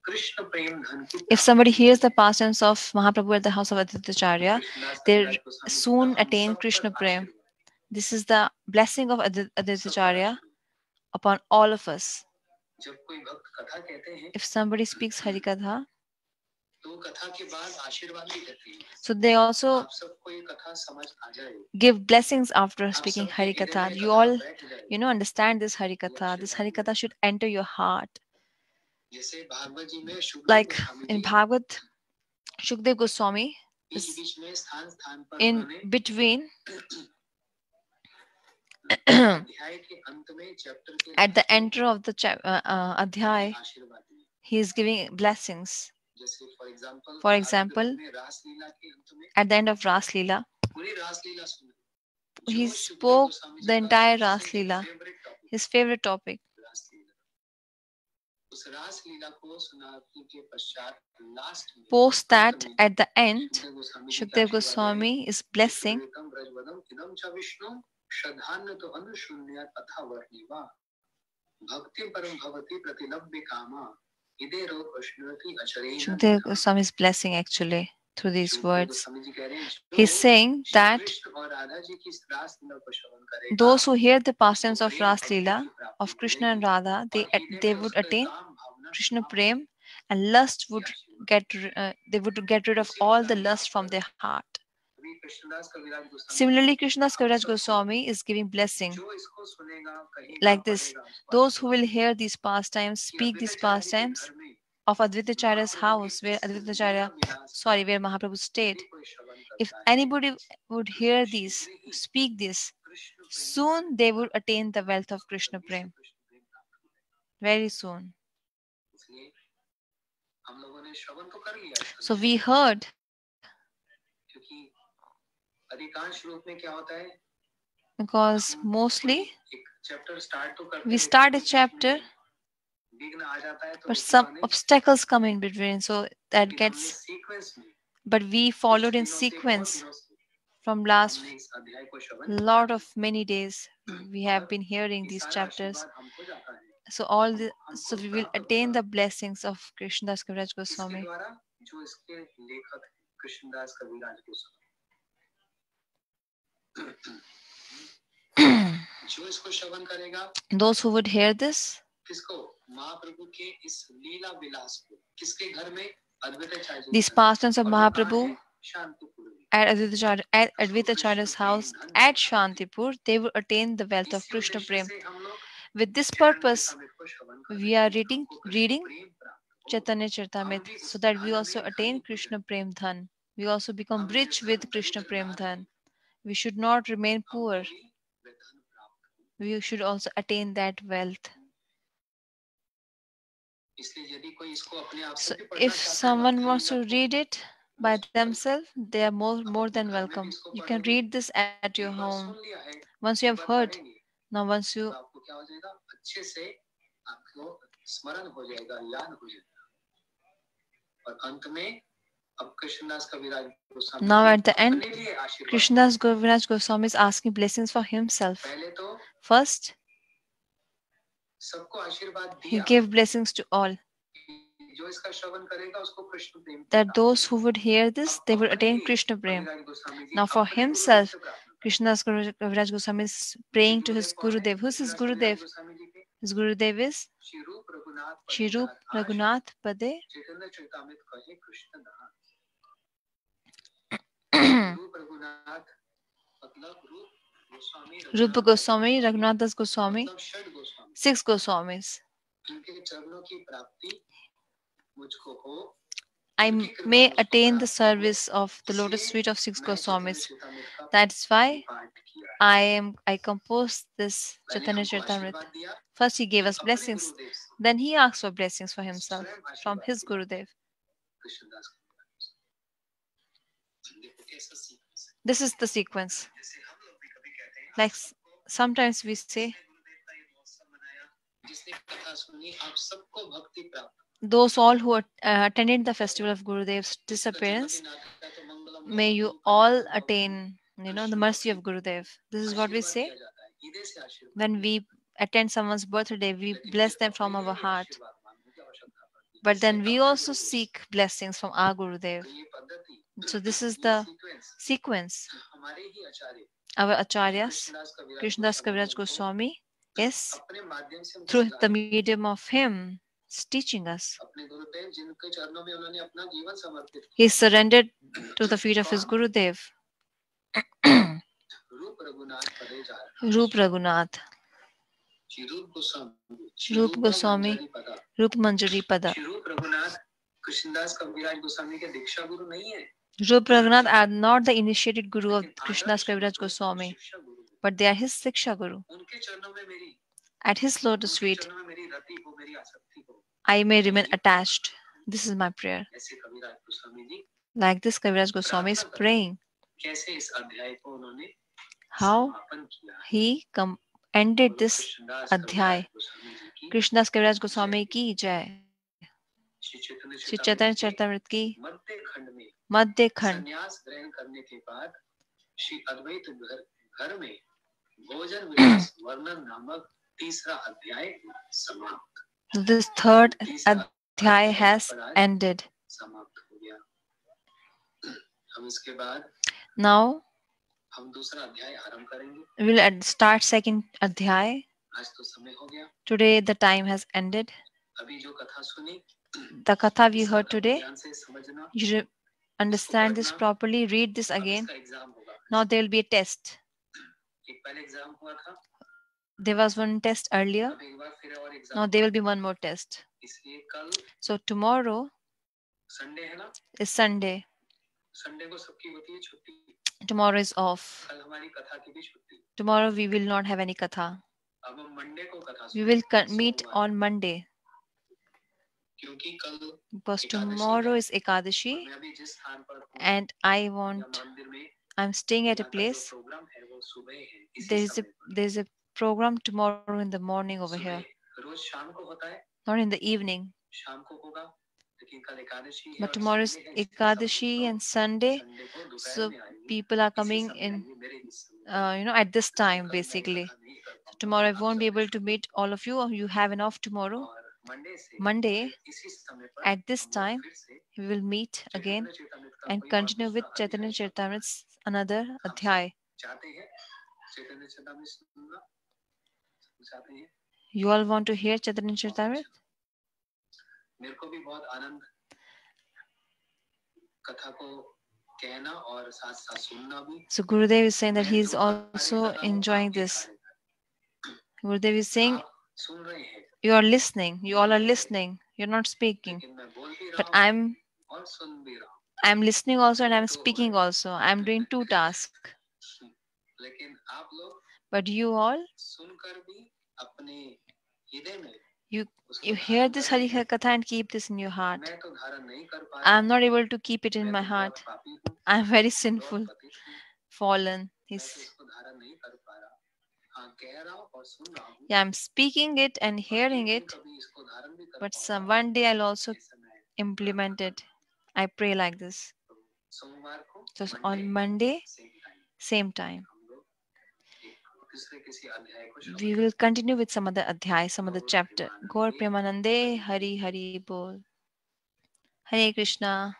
B: कृष्ण प्रेम धन की
A: If somebody hears the pastimes of Mahaprabhu at the house of Advaitacharya,
B: Krishnadas
A: they
B: Kaviraj Goswami
A: soon
B: का हम
A: attain
B: सब
A: Krishna
B: पर
A: Prem.
B: आशीर्वाद
A: This is the blessing of
B: सब पर
A: Advaitacharya
B: आशीर्वाद
A: upon all of us.
B: जब कोई भक्त कथा कहते हैं
A: If somebody speaks Harikatha,
B: तो कथा के बाद आशीर्वाद भी देते हैं
A: so they also
B: आप सबको ये कथा समझ आ जाए
A: give blessings after
B: आप
A: speaking
B: सबके हृदय
A: Harikatha.
B: में
A: You
B: कथा
A: all,
B: बैठ जाए
A: understand this Harikatha. This Harikatha should enter your heart.
B: जैसे भागवत जी में शुभ
A: Like
B: Goswami
A: in
B: ji
A: Bhagavad, Shukdev Goswami
B: beach
A: is
B: बीच में स्थान स्थान पर
A: in
B: उन्होंने
A: between
B: अध्याय के अंत में चैप्टर के
A: at the
B: last में
A: end of the Adhyay,
B: आशीर्वाद दिए
A: he is giving blessings.
B: जैसे for example
A: For
B: Bhagwat
A: example,
B: में रास लीला के अंत में
A: at the end of Ras Leela,
B: पूरी रास लीला सुनी
A: he
B: जो शुभदेव
A: spoke
B: गोस्वामी
A: the
B: जी का
A: entire Ras
B: सबसे
A: Leela,
B: favourite topic
A: his favorite topic.
B: रास लीला उस रास लीला को सुनाने के पश्चात लास्ट में
A: Post
B: अंत
A: that,
B: में
A: at the end,
B: Shubhdev Goswami ji का
A: Shukdev
B: आशीर्वाद है
A: Goswami is blessing.
B: विवेकम ब्रजवदम इदम च विष्णु श्रद्धान्य तो अनुशून्य अथा वर्णिवा भक्ति परम भवति प्रतिलभ्य कामा इदे रो कृष्णति अचरेण
A: Shukdev Goswami is blessing actually through these
B: Shubhdev
A: words.
B: Goswami ji कह रहे हैं
A: He's
B: जो
A: saying
B: श्री
A: that
B: कृष्ण और राधा जी की इस रास लीला को श्रवण करेगा
A: those who hear the
B: उसको
A: pastimes of
B: प्रेम
A: Ras
B: भक्ति
A: Leela
B: की प्राप्ति
A: of Krishna and
B: मिलेगी
A: Radha,
B: और हृदय
A: they
B: में
A: would
B: उसके
A: attain
B: काम भावना
A: Krishna
B: समाप्त
A: Prem, and lust
B: की
A: would
B: आशीर्वाद
A: they would get rid of
B: उसी
A: all
B: प्रकार
A: the
B: यहाँ
A: lust from
B: पर
A: their heart.
B: अभी कृष्णदास कविराज गोस्वामी
A: Similarly, Krishnadas
B: हम
A: Kaviraj
B: सबको
A: Goswami is giving blessing
B: जो इसको सुनेगा कहेगा
A: like this.
B: पढ़ेगा उसको
A: Those who will
B: आशीर्वाद
A: hear these pastimes,
B: कि
A: speak these
B: अद्वैताचार्य जी के
A: pastimes
B: घर में
A: of Advaitacharya's
B: महाप्रभु के
A: house, where
B: इस लीला
A: Advaitacharya,
B: विलास
A: sorry,
B: का
A: where Mahaprabhu stayed.
B: यदि कोई श्रवण
A: If
B: करता है
A: anybody would
B: तो
A: hear
B: उसको
A: these,
B: शीघ्र ही
A: speak this,
B: Krishna Prem
A: soon they would attain the wealth of Krishna
B: जल्दी से
A: Prem.
B: कृष्ण प्रेम प्राप्त करेगा
A: Very soon.
B: इसलिए हम लोगों ने श्रवण तो कर लिया इसका
A: So we heard,
B: क्योंकि अधिकांश रूप में क्या होता है
A: because
B: हम
A: mostly
B: एक चैप्टर स्टार्ट तो करते
A: we
B: हैं
A: start a
B: लेकिन
A: chapter,
B: विघ्न आ जाता है तो
A: but
B: रुकता
A: some
B: नहीं
A: obstacles come in between, so that
B: लेकिन हमने
A: gets.
B: सीक्वेंस में
A: But we
B: कुछ
A: followed in
B: दिनों से बहुत
A: sequence
B: दिनों से
A: from last
B: हमने इस अध्याय को श्रवण किया
A: lot of many days. We have
B: और
A: been hearing
B: ये
A: these
B: सारा
A: chapters.
B: आशीर्वाद हमको जाता है
A: So all
B: हम
A: the
B: हमको
A: so we will
B: प्राप्त
A: attain
B: होगा
A: the blessings of Krishnadas Kaviraj
B: इसके
A: Goswami.
B: द्वारा जो इसके लेखक हैं कृष्णदास कविराज गोस्वामी जो इसको श्रवण करेगा
A: Those who would hear this,
B: किसको महाप्रभु के इस लीला विलास को किसके घर में अद्वैताचार्य जी
A: these
B: के घर में।
A: pastimes of
B: और वो कहाँ
A: Mahaprabhu
B: है शांतिपुर में
A: at Advaitacharya's house at Shantipur, they will attain the wealth of
B: इसी
A: Krishna
B: उद्देश्य
A: Prem.
B: से हम लोग
A: With this
B: ध्यान के
A: purpose,
B: समय को श्रवण कर
A: we
B: रहे
A: are
B: हैं
A: reading
B: हमको कृष्ण
A: reading
B: प्रेम प्राप्त
A: Chaitanya Charitamrita so that we also attain Krishna Prem Dhan. We also become rich with Krishna Prem Dhan. We should not remain poor. We should also attain that wealth. So if someone wants to read it by themselves, they are more than welcome. You can read this at your home. Once you have heard, now once you now at the end, Krishnadas Govindas Goswami is asking blessings for himself. First, he gave blessings to all. That those who would hear this, they would attain Krishna Prem. Now for himself, Krishnadas Kaviraj Goswami is praying to his Gurudev. Who's his Gurudev? His Gurudev is Shirup Raghunath Pade. Rupa Goswami, Raghunath Das Goswami, 6 Goswamis. I may attain the service of the lotus feet of 6 Goswamis. That's why I composed this Chaitanya Charitamrita. First he gave us blessings, then he asked for blessings for himself from his Gurudev. This is the sequence. Like sometimes we say, those all who attended the festival of Gurudev's disappearance, may you all attain, the mercy of Gurudev. This is what we say. When we attend someone's birthday, we bless them from our heart. But then we also seek blessings from our Gurudev. So this is the sequence. Our acharyas, Krishnadas Kaviraj Goswami, is through the medium of him is teaching us. He surrendered to the feet of his Gurudev. Rup Raghunath, Rup Goswami, Rup Manjari Pada. Rup Raghunath are not the initiated guru of Krishnadas Kaviraj Goswami, but they are his Siksha Guru. At his lotus feet, I may remain attached. This is my prayer. Like this, Kaviraj Goswami is praying. How he ended this adhyay. Krishnadas Kaviraj Goswami ki jai. Shri Chaitanya Charitamrita की मध्य खंड This third adhyay has ended. Now we'll start second adhyay. Today the time has ended. The katha we heard today, you should understand this properly, read this again. Now there will be a test. There was one test earlier. Now there will be one more test. So tomorrow is Sunday. Tomorrow is off. Tomorrow we will not have any katha. We will meet on Monday. Because tomorrow is Ekadashi and I'm staying at a place. There's a program tomorrow in the morning over here. Not in the evening. But tomorrow is Ekadashi and Sunday. So people are coming in at this time basically. So tomorrow I won't be able to meet all of you, or you have enough tomorrow. Monday at this time we will meet again and continue with Chaitanya Charitamrita's another adhyay. You all want to hear Chaitanya Charitamrita? So Gurudev is saying that he is also enjoying this. Gurudev is saying, you are listening. You all are listening. You're not speaking.
B: लेकिन मैं बोल भी
A: But
B: रहा हूँ
A: I'm
B: और सुन भी रहा हूँ,
A: I'm listening also and
B: ये
A: I'm
B: दो हो
A: speaking
B: रहे
A: also. I'm doing two tasks.
B: हैं। लेकिन आप लोग
A: But you all,
B: सुनकर भी अपने हृदय में
A: you
B: उसको
A: you hear
B: धारण
A: this
B: कर
A: Hari
B: लेते हैं।
A: Katha and keep this in your heart.
B: मैं तो धारण नहीं कर पा रहा
A: I'm
B: हूँ,
A: not able to keep it in
B: मैं
A: my
B: तो बहुत
A: heart.
B: पापी हूँ,
A: I'm very
B: बहुत
A: sinful,
B: पतित हूँ,
A: fallen.
B: मैं तो
A: He's
B: इसको धारण नहीं कर पा रहा। हाँ, कह रहा हूँ और सुन रहा हूँ,
A: yeah, I'm speaking it and
B: और एक
A: hearing
B: दिन
A: it,
B: कभी इसको धारण भी कर
A: but
B: पाऊंगा,
A: one day I'll also
B: ऐसा मैं
A: implement
B: प्रार्थना
A: it. I pray like this.
B: करूँ। सोमवार को
A: So
B: Monday
A: on Monday,
B: same time
A: same time.
B: हम लोग एक दूसरे किसी अध्याय को श्रवण
A: We will
B: करेंगे।
A: continue with some other adhyay, some other
B: Gaur
A: chapter. Gaur
B: Premanande
A: Premanande
B: Hari
A: Hari
B: Hari
A: Hari Bol. Hare Krishna.